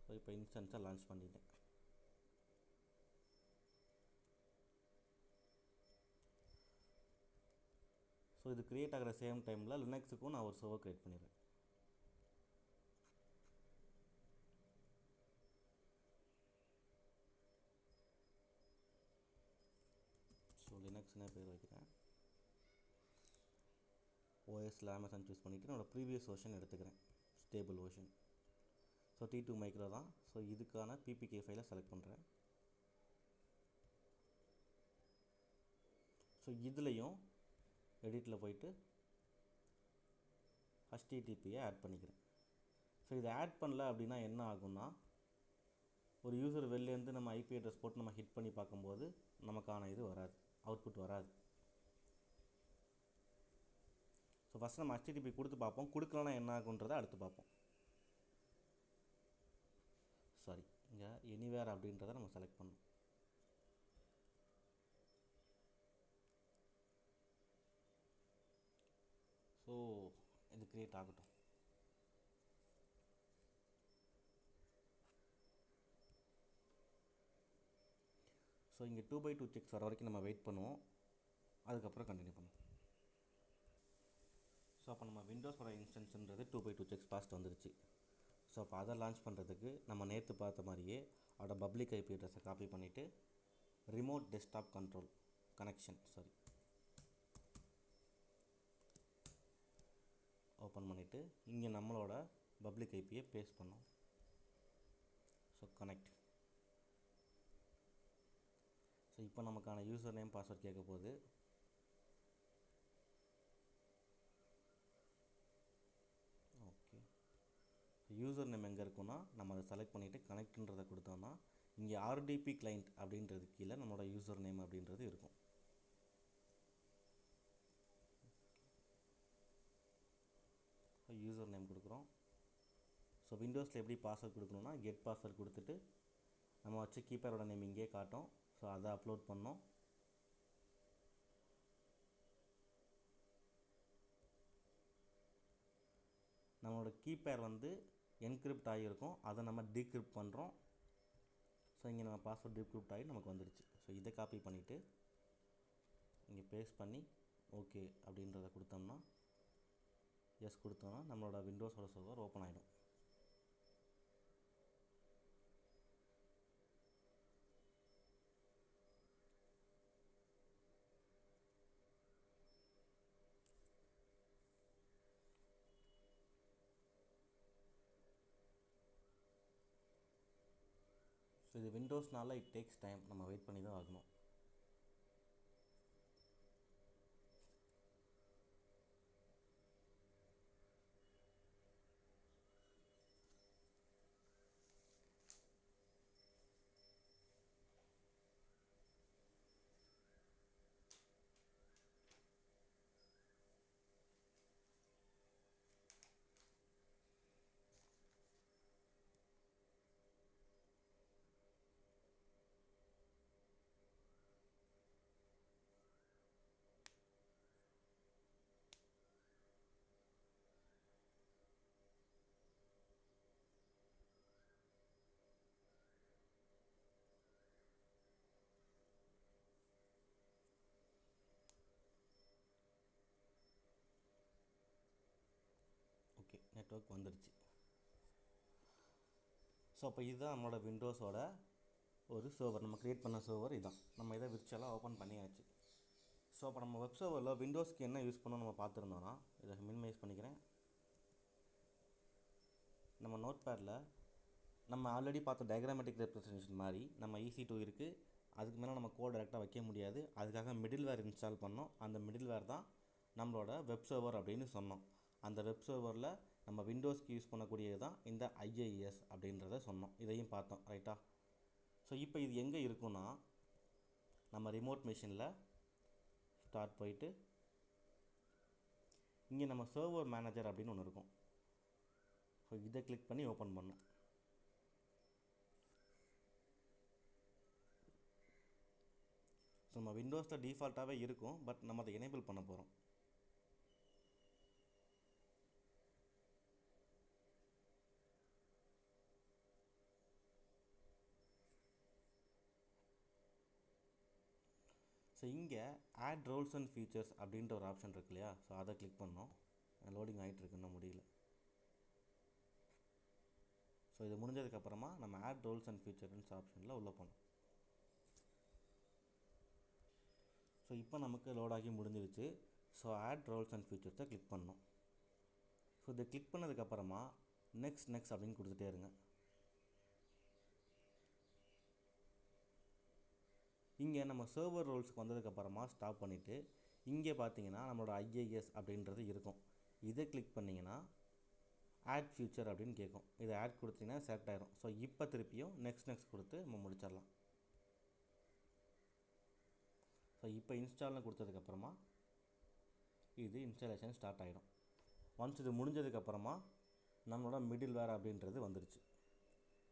ஸோ இப்போ இன்ஸ்டன்ஸை லான்ச் பண்ணிட்டேன். ஸோ இது க்ரியேட் ஆகிற சேம் டைமில் லினக்ஸுக்கும் நான் ஒரு சர்வர் க்ரியேட் பண்ணிடுறேன். ஸோ லினக்ஸ்னே பேர் வைக்கிறேன். ஓஎஸில் அமேசான் சூஸ் பண்ணிவிட்டு என்னோடய ப்ரீவியஸ் வெர்ஷன் எடுத்துக்கிறேன், stable version. So T2 micro தான். ஸோ இதுக்கான PPK ஃபைலை செலக்ட் பண்ணுறேன். ஸோ இதுலேயும் எடிட்டில் போயிட்டு HTTPயை ஆட் பண்ணிக்கிறேன். ஸோ இதை ஆட் பண்ணல அப்படின்னா என்ன ஆகும்னா, ஒரு யூசர் வெளிலேருந்து நம்ம IP அட்ரஸ் போட்டு நம்ம ஹிட் பண்ணி பார்க்கும்போது நமக்கான இது வராது, அவுட்புட் வராது. ஸோ ஃபஸ்ட் நம்ம HTTP கொடுத்து பார்ப்போம். கொடுக்கலன்னா என்ன ஆகுன்றதை அடுத்து பார்ப்போம். சாரி, இங்கே எனிவேர் அப்படின்றத நம்ம செலக்ட் பண்ணணும். ஸோ இது க்ரியேட் ஆகட்டும். ஸோ இங்கே 2x2 செக்ஸ் வர வரைக்கும் நம்ம வெயிட் பண்ணுவோம். அதுக்கப்புறம் கண்டினியூ பண்ணுவோம். ஸோ அப்போ நம்ம விண்டோஸோட இன்ஸ்டன்ஸ்ன்றது 2x2 செக்ஸ் பாஸ்ட் வந்துருச்சு. ஸோ அப்போ அதை லான்ச் பண்ணுறதுக்கு நம்ம நேற்று பார்த்த மாதிரியே அதோட பப்ளிக் IP அட்ரஸை காப்பி பண்ணிவிட்டு remote desktop control connection open பண்ணிவிட்டு இங்கே நம்மளோட பப்ளிக் ஐபியை பேஸ்ட் பண்ணோம். So connect. ஸோ இப்போ நமக்கான யூசர் நேம் பாஸ்வேர்ட் கேட்க போகுது. ஓகே, யூசர் நேம் எங்கே இருக்குன்னா நம்ம அதை செலக்ட் பண்ணிவிட்டு கனெக்ட்ன்றதை கொடுத்தோம்னா இங்கே RDP கிளைண்ட் அப்படின்றது கீழே நம்மளோட யூசர் நேம் அப்படின்றது இருக்கும். யூசர் நேம் கொடுக்குறோம். ஸோ விண்டோஸில் எப்படி பாஸ்வேர்ட் கொடுக்கணுன்னா கெட் பாஸ்வேர்ட் கொடுத்துட்டு நம்ம வச்சு கீப்பரோட நேம் இங்கே காட்டும். ஸோ அதை அப்லோட் பண்ணோம். நம்மளோட கீப்பேர் வந்து என்கிரிப்ட் ஆகியிருக்கும், அதை நம்ம டீக்ரிப்ட் பண்ணுறோம். ஸோ இங்கே நம்ம பாஸ்வேர்ட் டீக்ரிப்ட் ஆகி நமக்கு வந்துடுச்சு. ஸோ இதை காப்பி பண்ணிவிட்டு இங்கே பேஸ்ட் பண்ணி ஓகே அப்படின்றத கொடுத்தோம்னா, எஸ் கொடுத்தோம்னா நம்மளோட விண்டோஸோட சர்வர் ஓப்பன் ஆகிடும். ஸோ இது விண்டோஸ்னால இட் டேக்ஸ் டைம், நம்ம வெயிட் பண்ணி தான் ஆகணும். நெட்வொர்க் வந்துடுச்சு. ஸோ அப்போ இதுதான் நம்மளோட விண்டோஸோட ஒரு சர்வர். நம்ம க்ரியேட் பண்ண சர்வர் இதுதான். நம்ம இதை விர்ச்சுவலாக ஓப்பன் பண்ணியாச்சு. ஸோ அப்போ நம்ம வெப் சர்வரில் விண்டோஸ்க்கு என்ன யூஸ் பண்ணணும் நம்ம பார்த்துருந்தோன்னா, இதை மினிமைஸ் பண்ணிக்கிறேன். நம்ம நோட் பேடில் நம்ம ஆல்ரெடி பார்த்த டயக்ராமேட்டிக் ரெப்ரசன்டேஷன் மாதிரி நம்ம EC2 இருக்குது. அதுக்கு மேலே நம்ம கோட் டேரெக்டாக வைக்க முடியாது. அதுக்காக மிடில்வேர் இன்ஸ்டால் பண்ணோம். அந்த மிடில்வேர் தான் நம்மளோட வெப் சர்வர் அப்படின்னு சொன்னோம். அந்த வெப் சர்வரில் நம்ம விண்டோஸ்க்கு யூஸ் பண்ணக்கூடியது தான் இந்த IIS அப்படின்றத சொன்னோம். இதையும் பார்த்தோம், ரைட்டா? ஸோ இப்போ இது எங்கே இருக்குன்னா, நம்ம ரிமோட் மிஷினில் ஸ்டார்ட் போயிட்டு இங்கே நம்ம சர்வர் மேனேஜர் அப்படின்னு ஒன்று இருக்கும். ஸோ இதை கிளிக் பண்ணி ஓப்பன் பண்ணோம். ஸோ நம்ம விண்டோஸில் டிஃபால்ட்டாகவே இருக்கும், பட் நம்ம அதை எனேபிள் பண்ண போகிறோம். ஸோ இங்கே ஆட் ரோல்ஸ் அண்ட் ஃபீச்சர்ஸ் அப்படின்ற ஒரு ஆப்ஷன் இருக்கு இல்லையா? ஸோ அதை கிளிக் பண்ணோம். லோடிங் ஆகிட்டு இருக்கு, இன்னும் முடியல. ஸோ இது முடிஞ்சதுக்கப்புறமா நம்ம ஆட் ரோல்ஸ் அண்ட் ஃபீச்சர்ஸ் ஆப்ஷனில் உள்ளே போனோம். ஸோ இப்போ நமக்கு லோடாகி முடிஞ்சிருச்சு. ஸோ ஆட் ரோல்ஸ் அண்ட் ஃபீச்சர்ஸை கிளிக் பண்ணோம். ஸோ இதை கிளிக் பண்ணதுக்கப்புறமா நெக்ஸ்ட் அப்படின்னு கொடுத்துட்டே இருங்க. இங்கே நம்ம சர்வர் ரோல்ஸுக்கு வந்ததுக்கப்புறமா ஸ்டாப் பண்ணிவிட்டு இங்கே பார்த்தீங்கன்னா நம்மளோட IIS அப்படின்றது இருக்கும். இதை கிளிக் பண்ணிங்கன்னா ஆட் ஃபியூச்சர் அப்படின்னு கேட்கும். இதை ஆட் கொடுத்தீங்கன்னா செலக்ட் ஆகிடும். ஸோ இப்போ திருப்பியும் நெக்ஸ்ட் கொடுத்து நம்ம முடிச்சிடலாம். ஸோ இப்போ இன்ஸ்டால்னு கொடுத்ததுக்கப்புறமா இது இன்ஸ்டாலேஷன் ஸ்டார்ட் ஆகிடும். ஒன்ஸ் இது முடிஞ்சதுக்கப்புறமா நம்மளோட மிடில்வேர் அப்படின்றது வந்துருச்சு.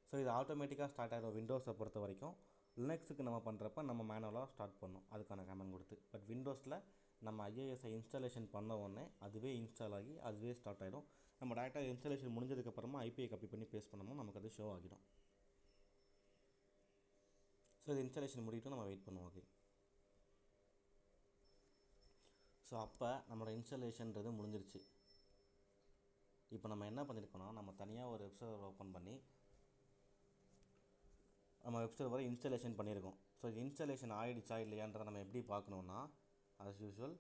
ஸோ இது ஆட்டோமேட்டிக்காக ஸ்டார்ட் ஆகிடும் விண்டோஸை பொறுத்த வரைக்கும். லினக்ஸுக்கு நம்ம பண்ணுறப்ப நம்ம மேனுவலாக ஸ்டார்ட் பண்ணோம் அதுக்கான கமெண்ட் கொடுத்து. பட் விண்டோஸில் நம்ம IISஐ இன்ஸ்டாலேஷன் பண்ண உடனே அதுவே இன்ஸ்டால் ஆகி அதுவே ஸ்டார்ட் ஆகிடும். நம்ம டேரெக்டாக இன்ஸ்டாலேஷன் முடிஞ்சதுக்கப்புறமா IPயை காப்பி பண்ணி பேஸ்ட் பண்ணோம்னா நமக்கு அது ஷோ ஆகிடும். ஸோ இது இன்ஸ்டாலேஷன் முடிவிட்டு நம்ம வெயிட் பண்ணுவோம். ஓகே, ஸோ அப்போ நம்மளோட இன்ஸ்டாலேஷன்றது முடிஞ்சிருச்சு. இப்போ நம்ம என்ன பண்ணியிருக்கோன்னா, நம்ம தனியாக ஒரு வெப் சர்வர் ஓப்பன் பண்ணி நம்ம வெப் சர்வரை இன்ஸ்டாலேஷன் பண்ணியிருக்கோம். ஸோ இது இன்ஸ்டாலேஷன் ஆகிடுச்சா இல்லையான்றதை நம்ம எப்படி பார்க்கணுன்னா, ஆஸ் யூஷுவல்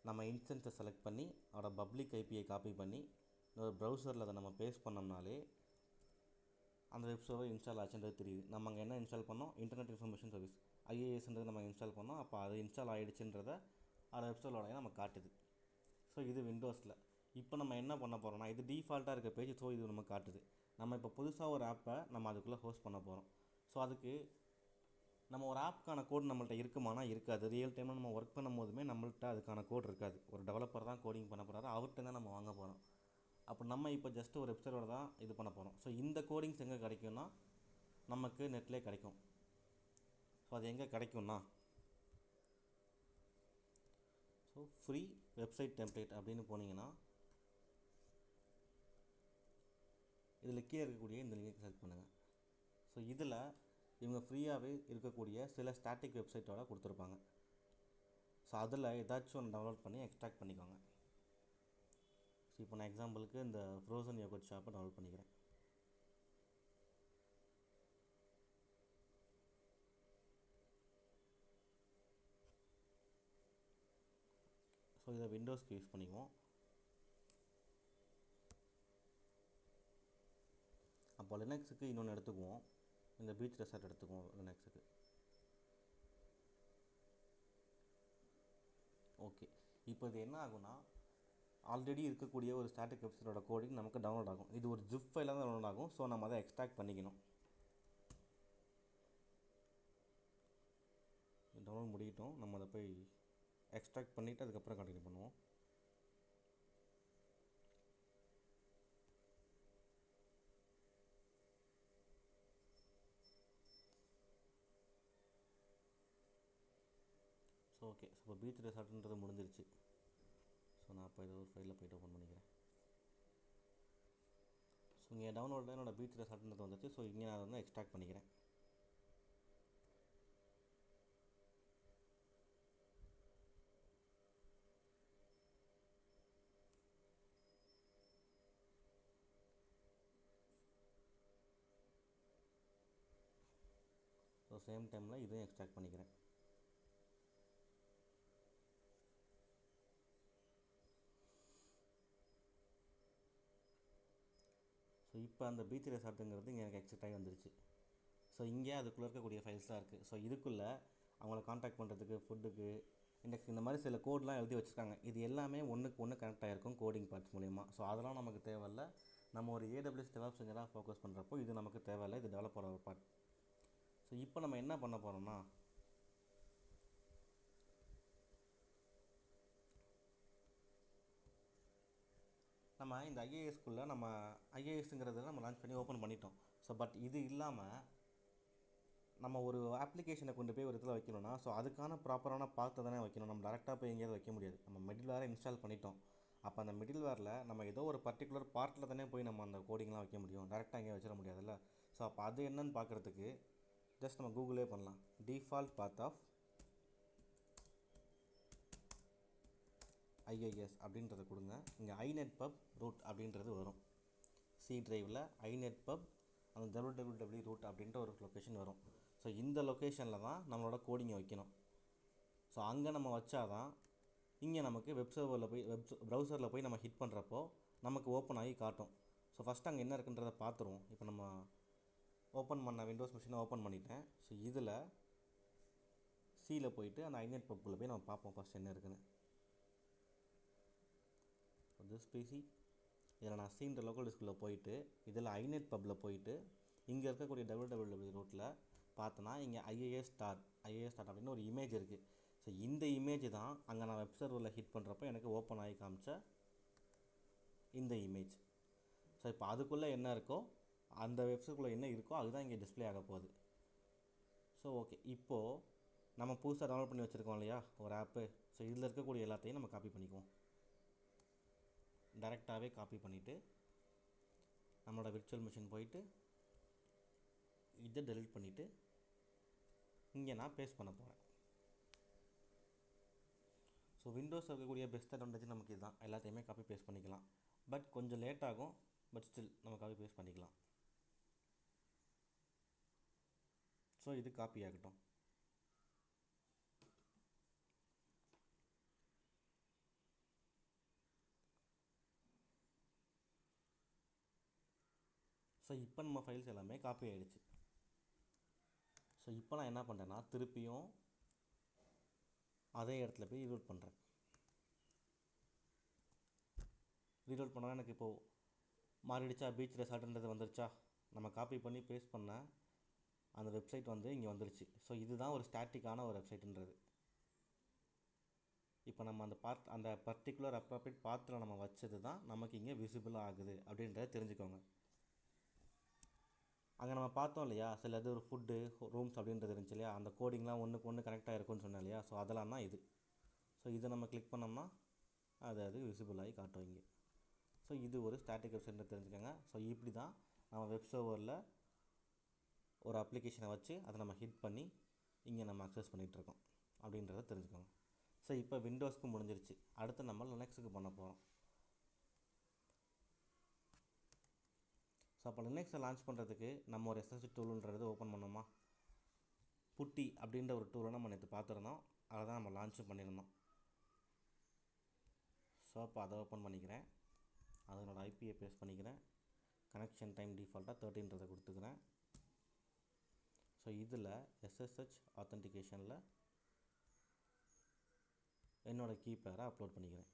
நம்ம இன்ஸ்டன்ஸை செலக்ட் பண்ணி அதோட பப்ளிக் ஐபியை காப்பி பண்ணி ஒரு ப்ரௌசரில் அதை நம்ம பேஸ்ட் பண்ணோம்னாலே அந்த வெப் சர்வர் இன்ஸ்டால் ஆச்சுன்றது தெரியுது. நம்ம அங்கே என்ன இன்ஸ்டால் பண்ணோம், இன்டர்நெட் இன்ஃபர்மேஷன் சர்வீஸ் IISன்றது நம்ம இன்ஸ்டால் பண்ணோம். அப்போ அது இன்ஸ்டால் ஆகிடுச்சுன்றதை அந்த வெப் சர்வரோட நம்ம காட்டுது. ஸோ இது விண்டோஸில். இப்போ நம்ம என்ன பண்ண போகிறோம்னா, இது டிஃபால்ட்டாக இருக்க பேஜ். ஸோ இது நம்ம காட்டுது. நம்ம இப்போ புதுசாக ஒரு ஆப்பை நம்ம அதுக்குள்ளே ஹோஸ்ட் பண்ண போகிறோம். ஸோ அதுக்கு நம்ம ஒரு ஆப்புக்கான கோட் நம்மள்ட்ட இருக்குமானா இருக்காது. ரியல் டைமில் நம்ம ஒர்க் பண்ணும் போதுமே நம்மள்ட்ட அதுக்கான கோட் இருக்காது. ஒரு டெவலப்பர் தான் கோடிங் பண்ண போகிறாரு, அவர்கிட்ட தான் நம்ம வாங்க போகிறோம். அப்போ நம்ம இப்போ ஜஸ்ட் ஒரு வெப் சர்வர் தான் இது பண்ண போகிறோம். ஸோ இந்த கோடிங்ஸ் எங்கே கிடைக்கும்னா நமக்கு நெட்லேயே கிடைக்கும். ஸோ அது எங்கே கிடைக்கும்னா, ஸோ ஃப்ரீ வெப்சைட் டெம்ப்ளேட் அப்படின்னு போனீங்கன்னா இதில் கீழே இருக்கக்கூடிய இந்த லிங்கை செலக்ட் பண்ணுங்கள். ஸோ இதில் இவங்க ஃப்ரீயாகவே இருக்கக்கூடிய சில ஸ்டாட்டிக் வெப்சைட்டோட கொடுத்துருப்பாங்க. ஸோ அதில் ஏதாச்சும் ஒன்று டவுன்லோட் பண்ணி எக்ஸ்ட்ராக்ட் பண்ணிக்கோங்க. ஸோ இப்போ நான் எக்ஸாம்பிளுக்கு இந்த ஃப்ரோசன் யோகர்ட் ஷாப்பை டவுன்லோட் பண்ணிக்கிறேன். ஸோ இதை விண்டோஸ்க்கு யூஸ் பண்ணிக்குவோம். அப்போ லினக்ஸுக்கு இன்னொன்று எடுத்துக்குவோம். இந்த பீச் ரெசார்ட் எடுத்துக்குவோம் லினக்ஸுக்கு. ஓகே, இப்போ இது என்ன ஆகும்னா, ஆல்ரெடி இருக்கக்கூடிய ஒரு ஸ்டாட்டிக் வெப்சைட்டோட கோடிங் நமக்கு டவுன்லோட் ஆகும். இது ஒரு ஜிப் ஃபைலாக தான் டவுன்லோட் ஆகும். ஸோ நம்ம அதை எக்ஸ்ட்ராக்ட் பண்ணிக்கணும். டவுன்லோட் முடியட்டும், நம்ம அதை போய் எக்ஸ்ட்ராக்ட் பண்ணிவிட்டு அதுக்கப்புறம் கண்டினியூ பண்ணுவோம். ஸோ ஓகே, ஸோ இப்போ பீச் ரெசார்ட்ன்றது முடிஞ்சிருச்சு. ஸோ நான் இப்போ இதை ஒரு ஃபைலில் போய்ட்டு ஓப்பன் பண்ணிக்கிறேன். ஸோ இங்கே டவுன்லோடில் என்னோடய பீச் ரெசார்ட்ன்றது வந்துச்சு. ஸோ இங்கே நான் வந்து எக்ஸ்ட்ராக்ட் பண்ணிக்கிறேன். ஸோ சேம் டைமில் இதையும் எக்ஸ்ட்ராக்ட் பண்ணிக்கிறேன். ஸோ இப்போ அந்த பீச் ரெசார்ட்டுங்கிறது இங்கே எனக்கு எக்ஸ்ட்ராக்ட் ஆகி வந்துருச்சு. ஸோ இங்கே அதுக்குள்ளே இருக்கக்கூடிய ஃபைல்ஸ் தான் இருக்குது. ஸோ இதுக்குள்ளே அவங்கள காண்டாக்ட் பண்ணுறதுக்கு, ஃபுட்டுக்கு, இண்டெக்ஸ், இந்த மாதிரி சில கோட்லாம் எழுதி வச்சுருக்காங்க. இது எல்லாமே ஒன்றுக்கு ஒன்று கனெக்ட் ஆகிருக்கும் கோடிங் பார்ட்ஸ் மூலிமா. ஸோ அதெல்லாம் நமக்கு தேவையில்லை. நம்ம ஒரு ஏடபிள்யூஎஸ் டெவலப்ஸ் இன்ஜினியராக ஃபோக்கஸ் பண்ணுறப்போ இது நமக்கு தேவையில்லை. இது டெவலப்பர் ஒரு பார்ட். ஸோ இப்போ நம்ம என்ன பண்ண போகிறோம்னா, நம்ம இந்த ஐஏஎஸ்க்குள்ளே நம்ம ஐஏஎஸ்ங்கிறத நம்ம லான்ச் பண்ணி ஓப்பன் பண்ணிட்டோம். ஸோ பட் இது இல்லாமல் நம்ம ஒரு அப்ளிகேஷனை கொண்டு போய் ஒரு இடத்துல வைக்கணும்னா, ஸோ அதுக்கான ப்ராப்பரான பார்த்து தானே வைக்கணும். நம்ம டேரெக்டாக போய் எங்கேயாவது வைக்க முடியாது. நம்ம மிடில்வேரை இன்ஸ்டால் பண்ணிட்டோம். அப்போ அந்த மிடில்வேரில் நம்ம ஏதோ ஒரு பர்டிகுலர் பார்ட்டில் தானே போய் நம்ம அந்த கோடிங்லாம் வைக்க முடியும். டேரெக்டாக எங்கேயும் வச்சிட முடியாதுல்ல. ஸோ அப்போ அது என்னன்னு பார்க்குறதுக்கு ஜஸ்ட் நம்ம கூகுளே பண்ணலாம். டிஃபால்ட் பாத் ஆஃப் ஐஐஎஸ் அப்படின்றத கொடுங்க. இங்கே ஐநெட்பப் ரூட் அப்படின்றது வரும். சி டிரைவில் ஐநெட்பப் அந்த www ரூட் அப்படின்ற ஒரு லொக்கேஷன் வரும். ஸோ இந்த லொக்கேஷனில் தான் நம்மளோட கோடிங்கை வைக்கணும். ஸோ அங்கே நம்ம வச்சாதான் இங்கே நமக்கு வெப் சர்வரில் போய் ப்ரௌசரில் போய் நம்ம ஹிட் பண்ணுறப்போ நமக்கு ஓப்பன் ஆகி காட்டும். ஸோ ஃபஸ்ட்டு அங்கே என்ன இருக்குன்றதை பார்த்துருவோம். இப்போ நம்ம ஓப்பன் பண்ண விண்டோஸ் மிஷினை ஓப்பன் பண்ணிட்டேன். ஸோ இதில் சியில் போயிட்டு அந்த ஐநெட்பப்பில் போய் நம்ம பார்ப்போம் ஃபஸ்ட் என்ன இருக்குன்னு. திஸ் பிசி இதில் நான் சீன்ற லோக்கல் டிஸ்கில் போயிட்டு இதில் ஐநெட்பப்பில் போயிட்டு இங்கே இருக்கக்கூடிய www ரூட்டில் பார்த்தோன்னா இங்கே ஐஏஎஸ் ஸ்டார்ட் அப்படின்னு ஒரு இமேஜ் இருக்குது. ஸோ இந்த இமேஜ் தான் அங்கே நான் வெப் சர்வரில் ஹிட் பண்ணுறப்போ எனக்கு ஓப்பன் ஆகி காமிச்ச இந்த இமேஜ். ஸோ இப்போ அதுக்குள்ளே என்ன இருக்கோ அந்த வெப்சைட்குள்ளே என்ன இருக்கோ அதுதான் இங்கே டிஸ்பிளே ஆக போகுது. ஸோ ஓகே, இப்போது நம்ம புதுசாக டவுன்லோட் பண்ணி வச்சுருக்கோம் இல்லையா ஒரு ஆப்பு. ஸோ இதில் இருக்கக்கூடிய எல்லாத்தையும் நம்ம காப்பி பண்ணிக்குவோம். டைரெக்டாகவே காப்பி பண்ணிவிட்டு நம்மளோட விர்ச்சுவல் மிஷின் போயிட்டு இதை டெலீட் பண்ணிவிட்டு இங்கே நான் பேஸ்ட் பண்ண போகிறேன். ஸோ விண்டோஸ் இருக்கக்கூடிய பெஸ்ட் அட்வான்டேஜ் நமக்கு இதுதான். எல்லாத்தையுமே காப்பி பேஸ்ட் பண்ணிக்கலாம். பட் கொஞ்சம் லேட் ஆகும். பட் ஸ்டில் நம்ம காப்பி பேஸ்ட் பண்ணிக்கலாம். ஸோ இது காப்பி ஆகட்டும். ஸோ இப்போ நம்ம ஃபைல்ஸ் எல்லாமே காப்பி ஆகிடுச்சு. ஸோ இப்போ நான் என்ன பண்ணுறேன்னா திருப்பியும் அதே இடத்துல போய் ரீலோட் பண்ணுறேன். ரீலோட் பண்ணால் எனக்கு இப்போது மாறிடுச்சா, பீச் ரெசார்ட்ன்றது வந்துருச்சா. நம்ம காப்பி பண்ணி பேஸ்ட் பண்ண அந்த வெப்சைட் வந்து இங்கே வந்துருச்சு. ஸோ இதுதான் ஒரு ஸ்டாட்டிக்கான ஒரு வெப்சைட்டுன்றது. இப்போ நம்ம அந்த பர்டிகுலர் அப்ராப்ரியேட் பாத்தில் நம்ம வச்சது தான் நமக்கு இங்கே விசிபிள் ஆகுது அப்படின்றத தெரிஞ்சுக்கோங்க. அங்கே நம்ம பார்த்தோம் இல்லையா சில இது ஒரு ஃபுட்டு ரூம்ஸ் அப்படின்றது இருந்துச்சு இல்லையா, அந்த கோடிங்லாம் ஒன்றுக்கு ஒன்று கனெக்ட் ஆகிருக்குன்னு சொன்னேன் இல்லையா. ஸோ அதெல்லாம் தான் இது. ஸோ இதை நம்ம கிளிக் பண்ணோம்னா அது விசிபிள் ஆகி காட்டும் இங்கே. ஸோ இது ஒரு ஸ்டாட்டிக் வெப்சைட்னு தெரிஞ்சுக்கோங்க. ஸோ இப்படி தான் நம்ம வெப் சர்வரில் ஒரு அப்ளிகேஷனை வச்சு அதை நம்ம ஹிட் பண்ணி இங்கே நம்ம அக்சஸ் பண்ணிகிட்ருக்கோம் அப்படின்றத தெரிஞ்சுக்கோங்க. ஸோ இப்போ விண்டோஸ்க்கு முடிஞ்சிருச்சு. அடுத்து நம்ம லினக்ஸுக்கு பண்ண போகிறோம். ஸோ அப்போ லினக்ஸை லான்ச் பண்ணுறதுக்கு நம்ம ஒரு எஸ்எஸ்சி டூலுன்றது ஓப்பன் பண்ணோமா. புட்டி அப்படின்ற ஒரு டூலை நம்ம நேற்று பார்த்துருந்தோம். அதை தான் நம்ம லான்ச்சும் பண்ணியிருந்தோம். ஸோ அப்போ அதை ஓப்பன் பண்ணிக்கிறேன். அதனோட ஐபியை பேஸ்ட் பண்ணிக்கிறேன். கனெக்ஷன் டைம் டிஃபால்ட்டாக 13 கொடுத்துக்கிறேன். ஸோ இதில் எஸ்எஸ்ஹெச் ஆத்தென்டிகேஷனில் என்னோடய கீபேரை அப்லோட் பண்ணிக்கிறேன்.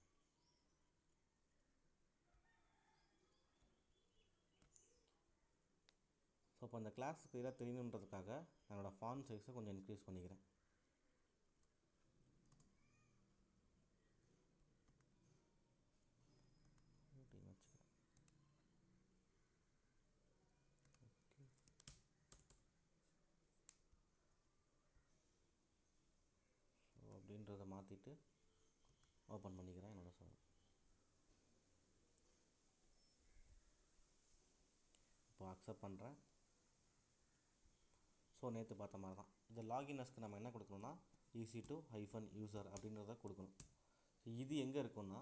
ஸோ இப்போ அந்த கிளாஸ் கிளியராக தெரியணுன்றதுக்காக என்னோடய ஃபாண்ட் சைஸை கொஞ்சம் இன்க்ரீஸ் பண்ணிக்கிறேன். ஸோ அப்படின்றத மாற்றிட்டு ஓப்பன் பண்ணிக்கிறேன் என்னோடய சர்வர். இப்போ அக்செப்ட் பண்ணுறேன். ஸோ நேற்று பார்த்த மாதிரி தான் இந்த லாகினஸ்க்கு நம்ம என்ன கொடுக்கணும்னா EC2 -user அப்படின்றத கொடுக்கணும். ஸோ இது எங்கே இருக்குன்னா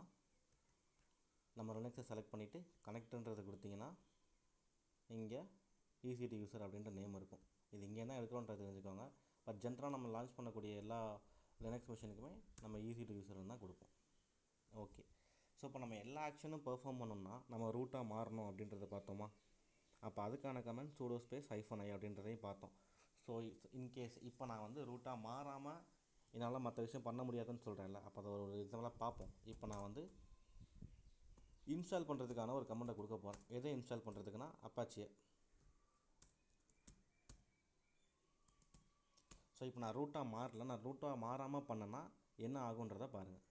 நம்ம லினக்ஸை செலக்ட் பண்ணிவிட்டு கனெக்ட்ன்றதை கொடுத்தீங்கன்னா இங்கே EC2 user அப்படின்ற நேம் இருக்கும். இது இங்கே தான் எடுக்கிறோன்றது தெரிஞ்சுக்கோங்க. பட் ஜென்ரலாக நம்ம லான்ச் பண்ணக்கூடிய எல்லா லினக்ஸ் மிஷினுக்குமே நம்ம ஈஸி டு யூஸர்னு தான் கொடுப்போம். ஓகே, ஸோ இப்போ நம்ம எல்லா ஆக்ஷனும் பெர்ஃபார்ம் பண்ணோம்னா நம்ம ரூட்டாக மாறணும் அப்படின்றத பார்த்தோமா. அப்போ அதுக்கான கமெண்ட் சூடோ ஸ்பேஸ் -i அப்படின்றதையும் பார்த்தோம். ஸோ இன்கேஸ் இப்போ நான் வந்து ரூட்டாக மாறாமல் என்னால் மற்ற விஷயம் பண்ண முடியாதுன்னு சொல்கிறேன்ல, அப்போ அதை ஒரு எக்ஸாம்பிளாக பார்ப்போம். இப்போ நான் வந்து இன்ஸ்டால் பண்ணுறதுக்கான ஒரு கமெண்ட்டை கொடுக்க போகிறேன். எதை இன்ஸ்டால் பண்ணுறதுக்குன்னா அப்பாச்சியை. ஸோ இப்போ நான் ரூட்டாக மாறல, நான் ரூட்டாக மாறாமல் பண்ணேன்னா என்ன ஆகுன்றதை பாருங்கள்.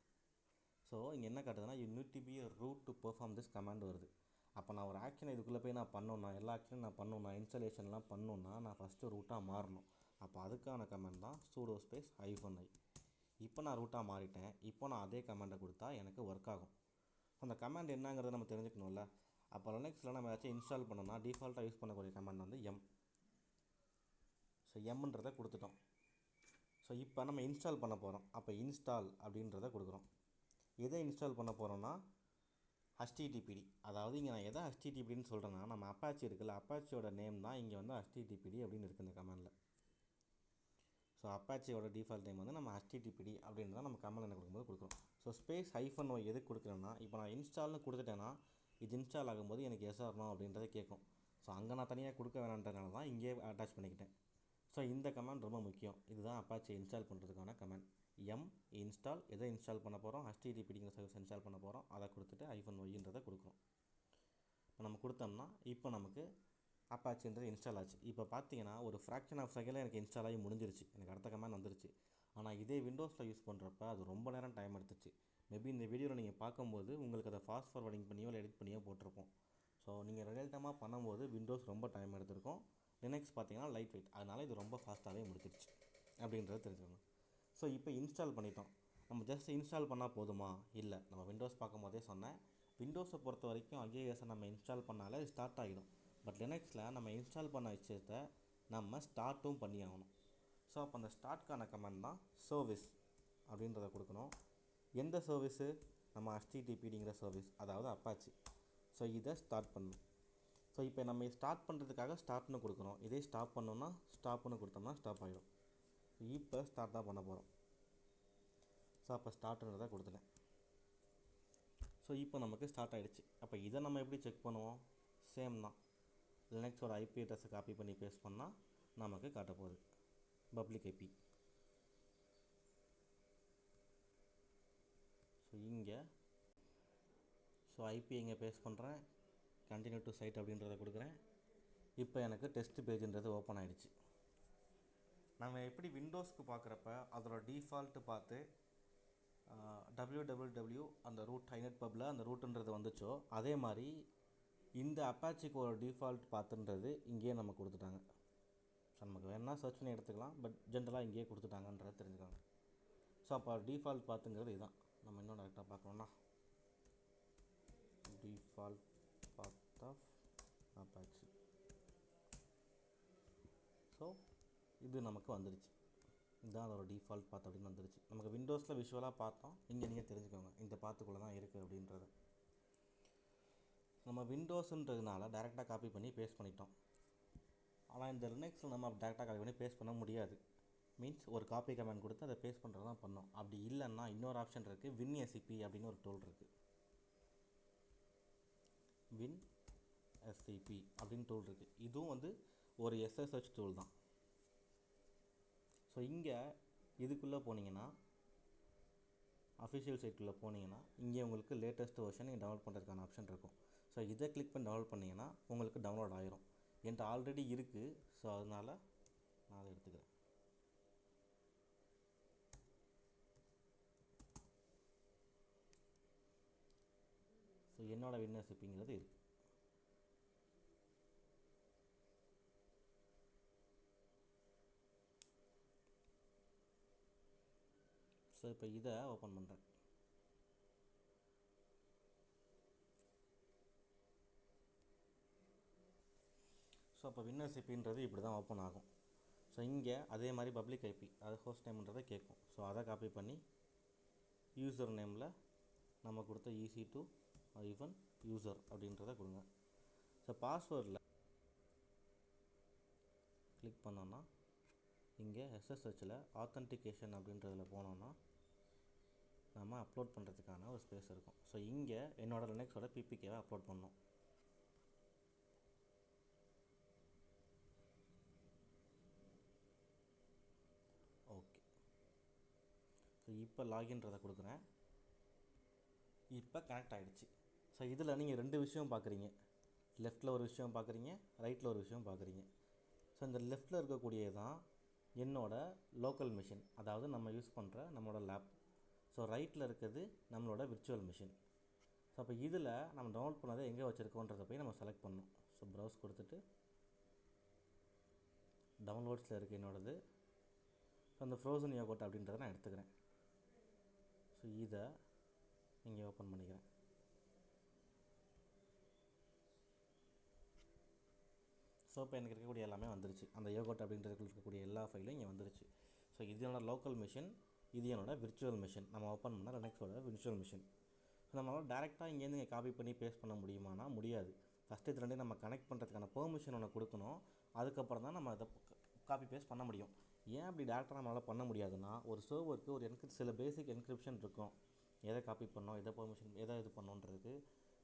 ஸோ இங்கே என்ன காட்டுதுன்னா you need to be a root to perform this command வருது. அப்போ நான் ஒரு ஆக்ஷன் இதுக்குள்ளே போய் நான் பண்ணணும்னா, எல்லா ஆக்ஷனும் நான் பண்ணணும்னா, இன்ஸ்டாலேஷன்லாம் பண்ணணுன்னா நான் ஃபஸ்ட்டு ரூட்டாக மாறணும். அப்போ அதுக்கான கமெண்ட் தான் சூடோ ஸ்பேஸ் -i. இப்போ நான் ரூட்டாக மாறிட்டேன். இப்போ நான் அதே கமெண்டை கொடுத்தா எனக்கு ஒர்க் ஆகும். அந்த கமெண்ட் என்னங்கிறத நம்ம தெரிஞ்சுக்கணும்ல. அப்போ லினக்ஸில் நம்ம ஏதாச்சும் இன்ஸ்டால் பண்ணோம்னா டிஃபால்ட்டாக யூஸ் பண்ணக்கூடிய கமெண்ட் வந்து m. ஸோ எம்ன்றதை கொடுத்துட்டோம். ஸோ இப்போ நம்ம இன்ஸ்டால் பண்ண போகிறோம். அப்போ இன்ஸ்டால் அப்படின்றத கொடுக்குறோம். எதை இன்ஸ்டால் பண்ண போகிறோன்னா httpd. அதாவது இங்கே நான் எதை httpdன்னு சொல்கிறேன்னா நம்ம அப்பாச்சி இருக்குல்ல, அப்பாச்சியோட நேம் தான் இங்கே வந்து httpd அப்படின்னு இருக்குது இந்த கமெண்டில். ஸோ அப்பாச்சியோட டிஃபால்ட் நேம் வந்து நம்ம httpd அப்படின்றத நம்ம கமெண்ட் என்ன கொடுக்கும்போது கொடுக்குறோம். ஸோ ஸ்பேஸ் -y எதுக்கு கொடுக்குறேன்னா இப்போ நான் இன்ஸ்டால்னு கொடுத்துட்டேன்னா இது இன்ஸ்டால் ஆகும்போது எனக்கு எஸ் ஆர் நோ அப்படின்றத கேட்கும். ஸோ அங்கே நான் தனியாக கொடுக்க வேணான்றதுனால தான் இங்கே அட்டாச் பண்ணிக்கிட்டேன். ஸோ இந்த கமெண்ட் ரொம்ப முக்கியம். இதுதான் அப்பாச்சி இன்ஸ்டால் பண்ணுறதுக்கான கமெண்ட். இன்ஸ்டால் எதை இன்ஸ்டால் பண்ண போகிறோம், httpdங்கிற சர்வீஸ் இன்ஸ்டால் பண்ண போகிறோம், அதை கொடுத்துட்டு -yன்றதை கொடுக்குறோம். இப்போ நம்ம கொடுத்தோம்னா இப்போ நமக்கு அப்பாச்சின்றது இன்ஸ்டால் ஆச்சு. இப்போ பார்த்தீங்கன்னா ஒரு ஃப்ராக்ஷன் ஆஃப் செகண்டில் எனக்கு இன்ஸ்டால் ஆகி முடிஞ்சிருச்சு, எனக்கு அடுத்த கமெண்ட் வந்துருச்சு. ஆனால் இதே விண்டோஸில் யூஸ் பண்ணுறப்ப அது ரொம்ப நேரம் டைம் எடுத்துச்சு. மேபி இந்த வீடியோவில் நீங்கள் பார்க்கும்போது உங்களுக்கு அதை ஃபாஸ்ட் ஃபார்வர்டிங் பண்ணியோ இல்லை எடிட் பண்ணியோ போட்டிருப்போம். ஸோ நீங்கள் ரியல் டைமாக பண்ணும்போது விண்டோஸ் ரொம்ப டைம் எடுத்திருக்கும். லினக்ஸ் பார்த்தீங்கன்னா லைட் வெயிட், அதனால் இது ரொம்ப ஃபாஸ்ட்டாகவே முடிச்சிருச்சு அப்படின்றத தெரிஞ்சுக்கணும். ஸோ இப்போ இன்ஸ்டால் பண்ணிட்டோம். நம்ம ஜஸ்ட் இன்ஸ்டால் பண்ணால் போதுமா? இல்லை, நம்ம விண்டோஸ் பார்க்கும்போதே சொன்னேன், விண்டோஸை பொறுத்த வரைக்கும் ஐஏஎஸை நம்ம இன்ஸ்டால் பண்ணாலே ஸ்டார்ட் ஆகிடும். பட் லினக்ஸில் நம்ம இன்ஸ்டால் பண்ண விஷயத்தை நம்ம ஸ்டார்ட்டும் பண்ணி ஆகணும். ஸோ அப்போ அந்த ஸ்டார்ட்கான கமெண்ட் தான் சர்வீஸ் அப்படின்றத கொடுக்கணும். எந்த சர்வீஸு? நம்ம httpdங்கிற சர்வீஸ், அதாவது அப்பாச்சி. ஸோ இதை ஸ்டார்ட் பண்ணணும். ஸோ இப்போ நம்ம ஸ்டார்ட் பண்ணுறதுக்காக ஸ்டார்ட்னு கொடுக்குறோம். இதே ஸ்டாப் பண்ணோன்னா ஸ்டாப்னு கொடுத்தோம்னா ஸ்டாப் ஆகிடும். இப்போ ஸ்டார்ட் தான் பண்ண போகிறோம். ஸோ அப்போ ஸ்டார்ட்ன்றதை கொடுத்துட்டேன். ஸோ இப்போ நமக்கு ஸ்டார்ட் ஆகிடுச்சு. அப்போ இதை நம்ம எப்படி செக் பண்ணுவோம்? சேம் தான், லினக்ஸோட ஐபி அட்ரஸை காப்பி பண்ணி பேஸ்ட் பண்ணால் நமக்கு காட்ட போகுது பப்ளிக் ஐபி. ஸோ இங்கே ஐபி இங்கே பேஸ்ட் பண்ணுறேன், கண்டினியூ டு சைட் அப்படின்றத கொடுக்குறேன். இப்போ எனக்கு டெஸ்ட் பேஜுன்றது ஓப்பன் ஆகிடுச்சு. நம்ம எப்படி விண்டோஸ்க்கு பார்க்குறப்ப அதோட டிஃபால்ட்டு பார்த்து www அந்த ரூட் ஐநெட் பப்பில் அந்த ரூட்டுன்றது வந்துச்சோ, அதே மாதிரி இந்த அப்பாச்சிக்கு ஒரு டிஃபால்ட் பார்த்துன்றது இங்கேயே நம்ம கொடுத்துட்டாங்க. ஸோ நமக்கு வேணால் சர்ச் பண்ணி எடுத்துக்கலாம், பட் ஜென்ரலாக இங்கேயே கொடுத்துட்டாங்கன்றதை தெரிஞ்சுக்காங்க. ஸோ அப்போ டிஃபால்ட் பார்த்துங்கிறது இதுதான். நம்ம இன்னும் டேரெக்டாக பார்க்கணுன்னா default path of Apache. So இது நமக்கு வந்துடுச்சு. இதுதான் அதோட டிஃபால்ட் பாத் அப்படின்னு வந்துடுச்சு. நமக்கு விண்டோஸில் விஷுவலாக பார்த்தோம், இங்கே நீங்கள் தெரிஞ்சுக்கோங்க இந்த பாத்துக்குள்ளே தான் இருக்குது அப்படின்றது. நம்ம விண்டோஸுன்றதுனால டேரெக்டாக காப்பி பண்ணி பேஸ்ட் பண்ணிட்டோம். ஆனால் இந்த லினக்ஸில் நம்ம டேரெக்டாக காப்பி பண்ணி பேஸ்ட் பண்ண முடியாது. மீன்ஸ் ஒரு காப்பி கமெண்ட் கொடுத்து அதை பேஸ்ட் பண்ணுறது தான் பண்ணோம். அப்படி இல்லைன்னா இன்னொரு ஆப்ஷன் இருக்குது, WinSCP அப்படின்னு ஒரு டூல் இருக்குது. WinSCP அப்படின்னு டூல் இருக்குது. இதுவும் வந்து ஒரு SSH டூல் தான். ஸோ இங்கே இதுக்குள்ளே போனீங்கன்னா, அஃபிஷியல் சைட்டுக்குள்ளே போனீங்கன்னா இங்கே உங்களுக்கு லேட்டஸ்ட் வெர்ஷன் நீங்கள் டவுன்லோட் பண்ணுறதுக்கான ஆப்ஷன் இருக்கும். ஸோ இதை கிளிக் பண்ணி டவுன்லோட் பண்ணிங்கன்னா உங்களுக்கு டவுன்லோட் ஆகிரும். என்கிட்ட ஆல்ரெடி இருக்குது, ஸோ அதனால் நான் அதை எடுத்துக்கிறேன். ஸோ என்னோடய WinSCPங்கிறது இருக்குது. ஸோ இப்போ இதை ஓப்பன் பண்ணுறேன். ஸோ அப்போ WinSCPன்றது இப்படி தான் ஓப்பன் ஆகும். ஸோ இங்கே அதே மாதிரி பப்ளிக் ஐபி, அது ஹோஸ்ட் நேம்ன்றதை கேட்கும். ஸோ அதை காப்பி பண்ணி யூசர் நேமில் நம்ம கொடுத்த EC2-user அப்படின்றத கொடுங்க. ஸோ பாஸ்வேர்டில் கிளிக் பண்ணோன்னா இங்கே எஸ்எஸ்ஹெச்சில் ஆத்தென்டிகேஷன் அப்படின்றதில் போனோன்னா நம்ம அப்லோட் பண்ணுறதுக்கான ஒரு ஸ்பேஸ் இருக்கும். ஸோ இங்கே என்னோடய லினக்ஸோட பிபிகேவை அப்லோட் பண்ணோம். ஓகே, ஸோ இப்போ லாகின்றதை கொடுக்குறேன். இப்போ கனெக்ட் ஆகிடுச்சு. ஸோ இதில் நீங்கள் 2 விஷயம் பார்க்குறீங்க. லெஃப்ட்டில் ஒரு விஷயம் பார்க்குறீங்க, ரைட்டில் ஒரு விஷயம் பார்க்குறீங்க. ஸோ இந்த லெஃப்ட்டில் இருக்கக்கூடியது தான் என்னோடய லோக்கல் மிஷின், அதாவது நம்ம யூஸ் பண்ணுற நம்மளோட லேப். ஸோ ரைட்டில் இருக்கிறது நம்மளோட விர்ச்சுவல் மிஷின். ஸோ அப்போ இதில் நம்ம டவுன்லோட் பண்ணதை எங்கே வச்சுருக்கோன்றதை போய் நம்ம செலக்ட் பண்ணணும். ஸோ ப்ரௌஸ் கொடுத்துட்டு டவுன்லோட்ஸில் இருக்குது என்னோடது. ஸோ அந்த ஃப்ரோசன் யோகர்ட் அப்படின்றத நான் எடுத்துக்கிறேன். ஸோ இதை இங்கே ஓப்பன் பண்ணிக்கிறேன். ஸோ இப்போ எனக்கு இருக்கக்கூடிய எல்லாமே வந்துருச்சு. அந்த யோகர்ட் அப்படின்றதுக்குள்ள இருக்கக்கூடிய எல்லா ஃபைலும் இங்கே வந்துருச்சு. ஸோ இது என்னோட லோக்கல் மிஷின், இது என்னோட விர்ச்சுவல் மிஷின். நம்ம ஓப்பன் பண்ணால் லினக்ஸோட விர்ச்சுவல் மிஷின். ஸோ நம்மளால் டேரெக்டாக இங்கேருந்து இங்கே காப்பி பண்ணி பேஸ்ட் பண்ண முடியுமானா முடியாது. ஃபஸ்ட்டு இது ரெண்டையும் நம்ம கனெக்ட் பண்ணுறதுக்கான பெர்மிஷன் ஒன்று கொடுக்கணும். அதுக்கப்புறம் தான் நம்ம அதை காப்பி பேஸ்ட் பண்ண முடியும். ஏன் அப்படி டேரெக்டாக நம்மளால் பண்ண முடியாதுன்னா, ஒரு சர்வருக்கு ஒரு சில பேசிக் என்கிரிப்ஷன் இருக்கும். எதை காப்பி பண்ணோம், எதை பெர்மிஷன், எதை இது பண்ணோன்றதுக்கு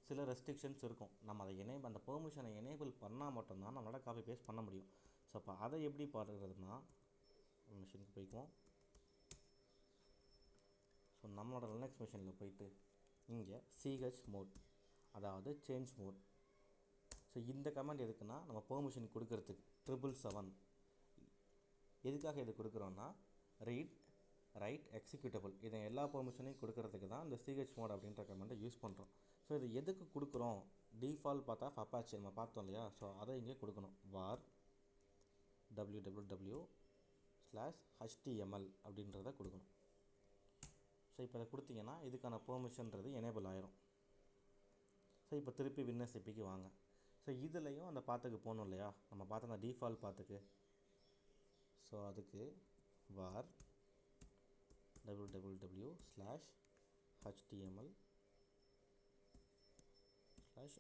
சில ரெஸ்ட்ரிக்ஷன்ஸ் இருக்கும். நம்ம அதை அந்த பெர்மிஷனை எனேபிள் பண்ணால் மட்டும்தான் நம்மளால் காப்பி பேஸ்ட் பண்ண முடியும். ஸோ அப்போ அதை எப்படி பார்க்குறதுனா, மிஷினுக்கு போய்க்குவோம். ஸோ நம்மளோட லினக்ஸ் மிஷினில் போயிட்டு இங்கே சிஹெச் மோட், அதாவது சேஞ்ச் மோட். ஸோ இந்த கமெண்ட் எதுக்குன்னா, நம்ம பெர்மிஷன் கொடுக்கறதுக்கு 777 எதுக்காக இது கொடுக்குறோன்னா, ரீட் ரைட் எக்ஸிக்யூட்டபிள் இதை எல்லா பெர்மிஷனையும் கொடுக்கறதுக்கு தான் இந்த சிஹெச் மோட் அப்படின்ற கமெண்ட்டை யூஸ் பண்ணுறோம். ஸோ இது எதுக்கு கொடுக்குறோம், டிஃபால்ட் பார்த்தா அப்பாச்சி நம்ம பார்த்தோம் இல்லையா. ஸோ அதை இங்கே கொடுக்கணும். வார் www/html அப்படின்றத கொடுக்கணும். ஸோ இப்போ இதை கொடுத்தீங்கன்னா இதுக்கான பெர்மிஷன்றது எனேபிள் ஆயிரும். ஸோ இப்போ திருப்பி வின்னர்சிபிக்கு வாங்க. ஸோ இதுலேயும் அந்த பாத்துக்கு போகணும் இல்லையா, நம்ம பார்த்த அந்த டிஃபால்ட் பாத்துக்கு. ஸோ அதுக்கு var www/html/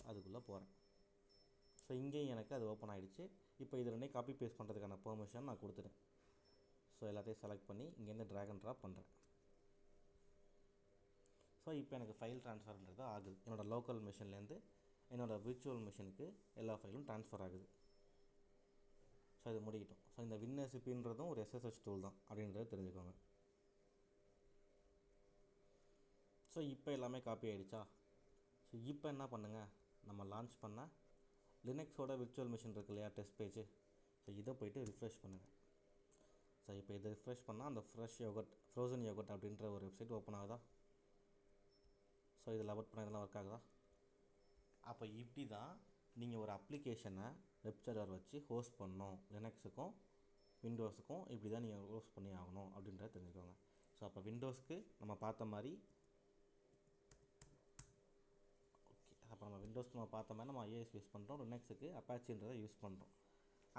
அதுக்குள்ளே போகிறேன். ஸோ இங்கேயும் எனக்கு அது ஓப்பன் ஆகிடுச்சு. இப்போ இது ரெண்டையும் காப்பி பேஸ்ட் பண்ணுறதுக்கான பெர்மிஷன் நான் கொடுத்துட்டேன். ஸோ எல்லாத்தையும் செலக்ட் பண்ணி இங்கேருந்து ட்ராக் அண்ட் ட்ராப் பண்ணுறேன். ஸோ இப்போ எனக்கு ஃபைல் ட்ரான்ஸ்ஃபர்ன்றது ஆகுது. என்னோடய லோக்கல் மிஷின்லேருந்து என்னோடய விர்ச்சுவல் மிஷினுக்கு எல்லா ஃபைலும் ட்ரான்ஸ்ஃபர் ஆகுது. ஸோ இது முடிக்கிட்டோம். ஸோ இந்த வின்னர்சிபின்றதும் ஒரு எஸ்எஸ்ஹெச் டூல் தான் அப்படின்றத தெரிஞ்சுக்கோங்க. ஸோ இப்போ எல்லாமே காப்பி ஆகிடுச்சா. ஸோ இப்போ என்ன பண்ணுங்கள், நம்ம லான்ச் பண்ண லினக்ஸோட விர்ச்சுவல் மிஷின் இருக்கு இல்லையா, டெஸ்ட் பேஜ். ஸோ இதை போய்ட்டு ரிஃப்ரெஷ் பண்ணுங்கள். ஸோ இப்போ இதை ரிஃப்ரெஷ் பண்ணால் அந்த ஃப்ரோசன் யோகர்ட் அப்படின்ற ஒரு வெப்சைட் ஓப்பன் ஆகுதா. ஸோ இதில் அபவுட் பண்ண இதெல்லாம் ஒர்க் ஆகுதா. அப்போ இப்படி தான் நீங்கள் ஒரு அப்ளிகேஷனை வெப் சர்வர் வச்சு ஹோஸ்ட் பண்ணணும். லினக்ஸுக்கும் விண்டோஸுக்கும் இப்படி தான் நீங்கள் ஹோஸ்ட் பண்ணி ஆகணும் அப்படின்றத தெரிஞ்சுக்கோங்க. ஸோ அப்போ விண்டோஸ்க்கு நம்ம பார்த்த மாதிரி, ஓகே, அப்போ நம்ம விண்டோஸ்க்கு நம்ம பார்த்த மாதிரி நம்ம ஐஏஎஸ் யூஸ் பண்ணுறோம். லினக்ஸுக்கு அப்பாச்சின்றதை யூஸ் பண்ணுறோம்.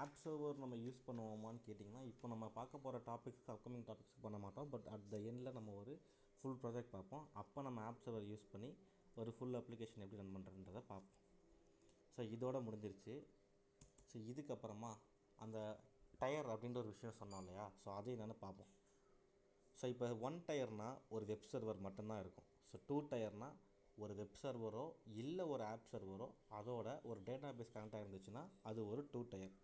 ஆப் சர்வர் நம்ம யூஸ் பண்ணுவோமான்னு கேட்டிங்கன்னா, இப்போ நம்ம பார்க்க போகிற டாபிக்ஸ்க்கு அப்கமிங் டாபிக்ஸ்க்கு பண்ண மாட்டோம். பட் அட் த எண்டில் நம்ம ஒரு ஃபுல் ப்ராஜெக்ட் பார்ப்போம். அப்போ நம்ம ஆப் சர்வர் யூஸ் பண்ணி ஒரு ஃபுல் அப்ளிகேஷன் எப்படி ரன் பண்ணுறதுன்றதை பார்ப்போம். ஸோ இதோட முடிஞ்சிருச்சு. ஸோ இதுக்கப்புறமா அந்த டயர் அப்படின்ற ஒரு விஷயம் சொன்னோம் இல்லையா, ஸோ அது என்னென்னு பார்ப்போம். ஸோ இப்போ 1 டயர்னால் ஒரு வெப் சர்வர் மட்டும்தான் இருக்கும். ஸோ 2 டயர்னால் ஒரு வெப் சர்வரோ இல்லை ஒரு ஆப் சர்வரோ அதோட ஒரு டேட்டா பேஸ் கனெக்ட் ஆகிருந்துச்சுன்னா அது ஒரு 2 டயர்.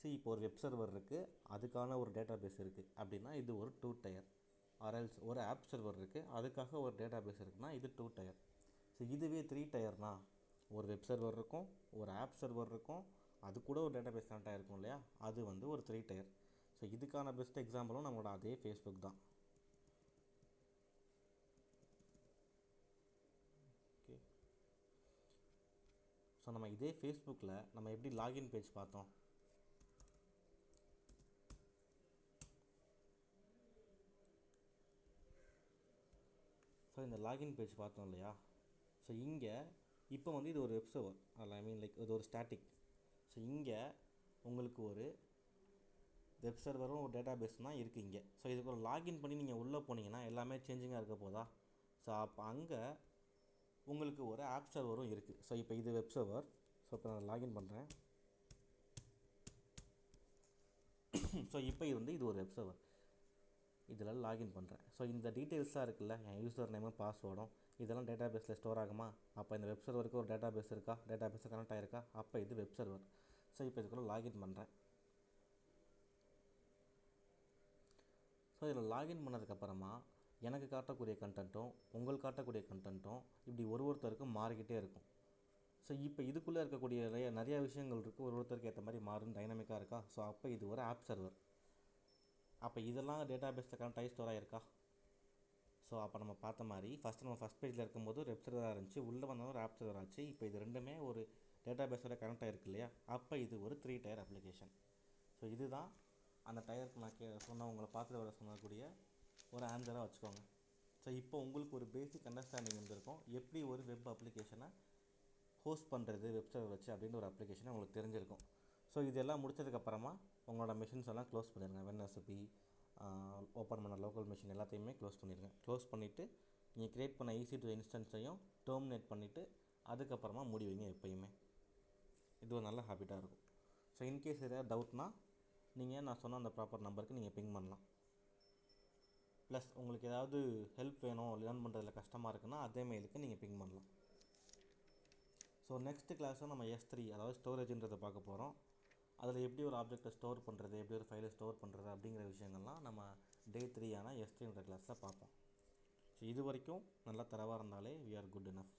ஸோ இப்போ ஒரு வெப் சர்வர் இருக்குது, அதுக்கான ஒரு டேட்டா பேஸ் இருக்குது அப்படின்னா இது ஒரு 2 டயர். ஆர்எல்ஸ் ஒரு ஆப் சர்வர் இருக்குது, அதுக்காக ஒரு டேட்டா பேஸ் இருக்குன்னா இது 2 டயர். ஸோ இதுவே 3 டயர்னால் ஒரு வெப் சர்வர் இருக்கும், ஒரு ஆப் சர்வர் இருக்கும், அது கூட ஒரு டேட்டா பேஸ் கனெக்ட் ஆகிருக்கும் இல்லையா, அது வந்து ஒரு 3 டயர். ஸோ இதுக்கான பெஸ்ட் எக்ஸாம்பிளும் நம்மளோட அதே ஃபேஸ்புக் தான். ஓகே, ஸோ நம்ம இதே ஃபேஸ்புக்கில் நம்ம எப்படி லாகின் பேஜ் பார்த்தோம். ஸோ இந்த லாகின் பேஜ் பார்த்தோம் இல்லையா. ஸோ இங்கே இப்போ வந்து இது ஒரு வெப் சர்வர், ஐ மீன் லைக் இது ஒரு ஸ்டாட்டிக். ஸோ இங்கே உங்களுக்கு ஒரு வெப் சர்வரும் ஒரு டேட்டா பேஸ்னால் இருக்குது இங்கே. ஸோ இதுக்கு ஒரு லாகின் பண்ணி நீங்கள் உள்ளே போனீங்கன்னா எல்லாமே சேஞ்சிங்காக இருக்க போதா. ஸோ அப்போ அங்கே உங்களுக்கு ஒரு ஆப் சர்வரும் இருக்குது. ஸோ இப்போ இது வெப் சர்வர். ஸோ இப்போ நான் லாகின் பண்ணுறேன். ஸோ இப்போ இது ஒரு வெப் சர்வர். இதில் லாகின் பண்ணுறேன். ஸோ இந்த டீட்டெயில்ஸாக இருக்குல்ல, என் யூசர் நேமும் பாஸ்வேர்டும் இதெல்லாம் டேட்டா பேஸில் ஸ்டோர் ஆகுமா? அப்போ இந்த வெப் சர்வருக்கு ஒரு டேட்டா பேஸ் இருக்கா, டேட்டா பேஸில் கனெக்ட் ஆகிருக்கா? அப்போ இது வெப் சர்வர். ஸோ இப்போ இதுக்குள்ள லாகின் பண்ணுறேன். ஸோ இதில் லாகின் பண்ணதுக்கப்புறமா எனக்கு காட்டக்கூடிய கண்டென்ட்டும் உங்களுக்கு காட்டக்கூடிய கண்டென்ட்டும் இப்படி ஒருத்தருக்கும் மாறிக்கிட்டே இருக்கும். ஸோ இப்போ இதுக்குள்ளே இருக்கக்கூடிய நிறைய விஷயங்கள் இருக்குது, ஒருத்தருக்கு ஏற்ற மாதிரி மாறும், டைனமிக்காக இருக்கா? ஸோ அப்போ இது ஒரு ஆப் சர்வர். அப்போ இதெல்லாம் டேட்டா பேஸில் கனெக்ட் ஆகி ஸ்டோர் ஆகிருக்கா? ஸோ அப்போ நம்ம பார்த்த மாதிரி நம்ம ஃபஸ்ட் பேஜில் இருக்கும்போது ஒரு வெப் சர்வராக இருந்துச்சு, உள்ளே வந்தாலும் ஒரு ஆப் சர்வர் ஆச்சு. இப்போ இது ரெண்டுமே ஒரு டேட்டா பேஸோட கனெக்ட் ஆகிருக்கு இல்லையா? அப்போ இது ஒரு 3 டயர் அப்ளிகேஷன். ஸோ இதுதான் அந்த டயருக்கு நான் சொன்ன உங்களை பார்த்துட்டு வர சொன்னக்கூடிய ஒரு ஆன்சராக வச்சுக்கோங்க. ஸோ இப்போ உங்களுக்கு ஒரு பேசிக் அண்டர்ஸ்டாண்டிங் இருந்திருக்கும், எப்படி ஒரு வெப் அப்ளிகேஷனை ஹோஸ்ட் பண்ணுறது வெப் சர்வர் வச்சு அப்படின்ற ஒரு அப்ளிகேஷனை உங்களுக்கு தெரிஞ்சிருக்கும். ஸோ இதெல்லாம் முடிச்சதுக்கப்புறமா உங்களோட மிஷின்ஸ் எல்லாம் க்ளோஸ் பண்ணிடுங்க. வென்எஸ்பி ஓப்பன் பண்ண லோக்கல் மிஷின் எல்லாத்தையுமே க்ளோஸ் பண்ணிடுங்க. க்ளோஸ் பண்ணிவிட்டு நீங்கள் க்ரியேட் பண்ண EC2 இன்ஸ்டன்ஸையும் டெர்மினேட் பண்ணிவிட்டு அதுக்கப்புறமா மூடி வைங்க எப்போயுமே. இது ஒரு நல்ல ஹேபிட்டாக இருக்கும். ஸோ இன்கேஸ் ஏதாவது டவுட்னா நீங்கள் நான் சொன்ன அந்த ப்ராப்பர் நம்பருக்கு நீங்கள் பிங் பண்ணலாம். ப்ளஸ் உங்களுக்கு ஏதாவது ஹெல்ப் வேணும், லேர்ன் பண்ணுறதுல கஷ்டமாக இருக்குன்னா அதே மெயிலுக்கு நீங்கள் பிங் பண்ணலாம். ஸோ நெக்ஸ்ட் கிளாஸில் நம்ம S3 அதாவது ஸ்டோரேஜ்ன்றதை பார்க்க போகிறோம். அதில் எப்படி ஒரு ஆப்ஜெக்டை ஸ்டோர் பண்ணுறது, எப்படி ஒரு ஃபைலை ஸ்டோர் பண்ணுறது அப்படிங்கிற விஷயங்கள்லாம் நம்ம Day 3 S3ன்ற கிளாஸில் பார்ப்போம். ஸோ இது வரைக்கும் நல்லா தரவாக இருந்தாலே we are good enough.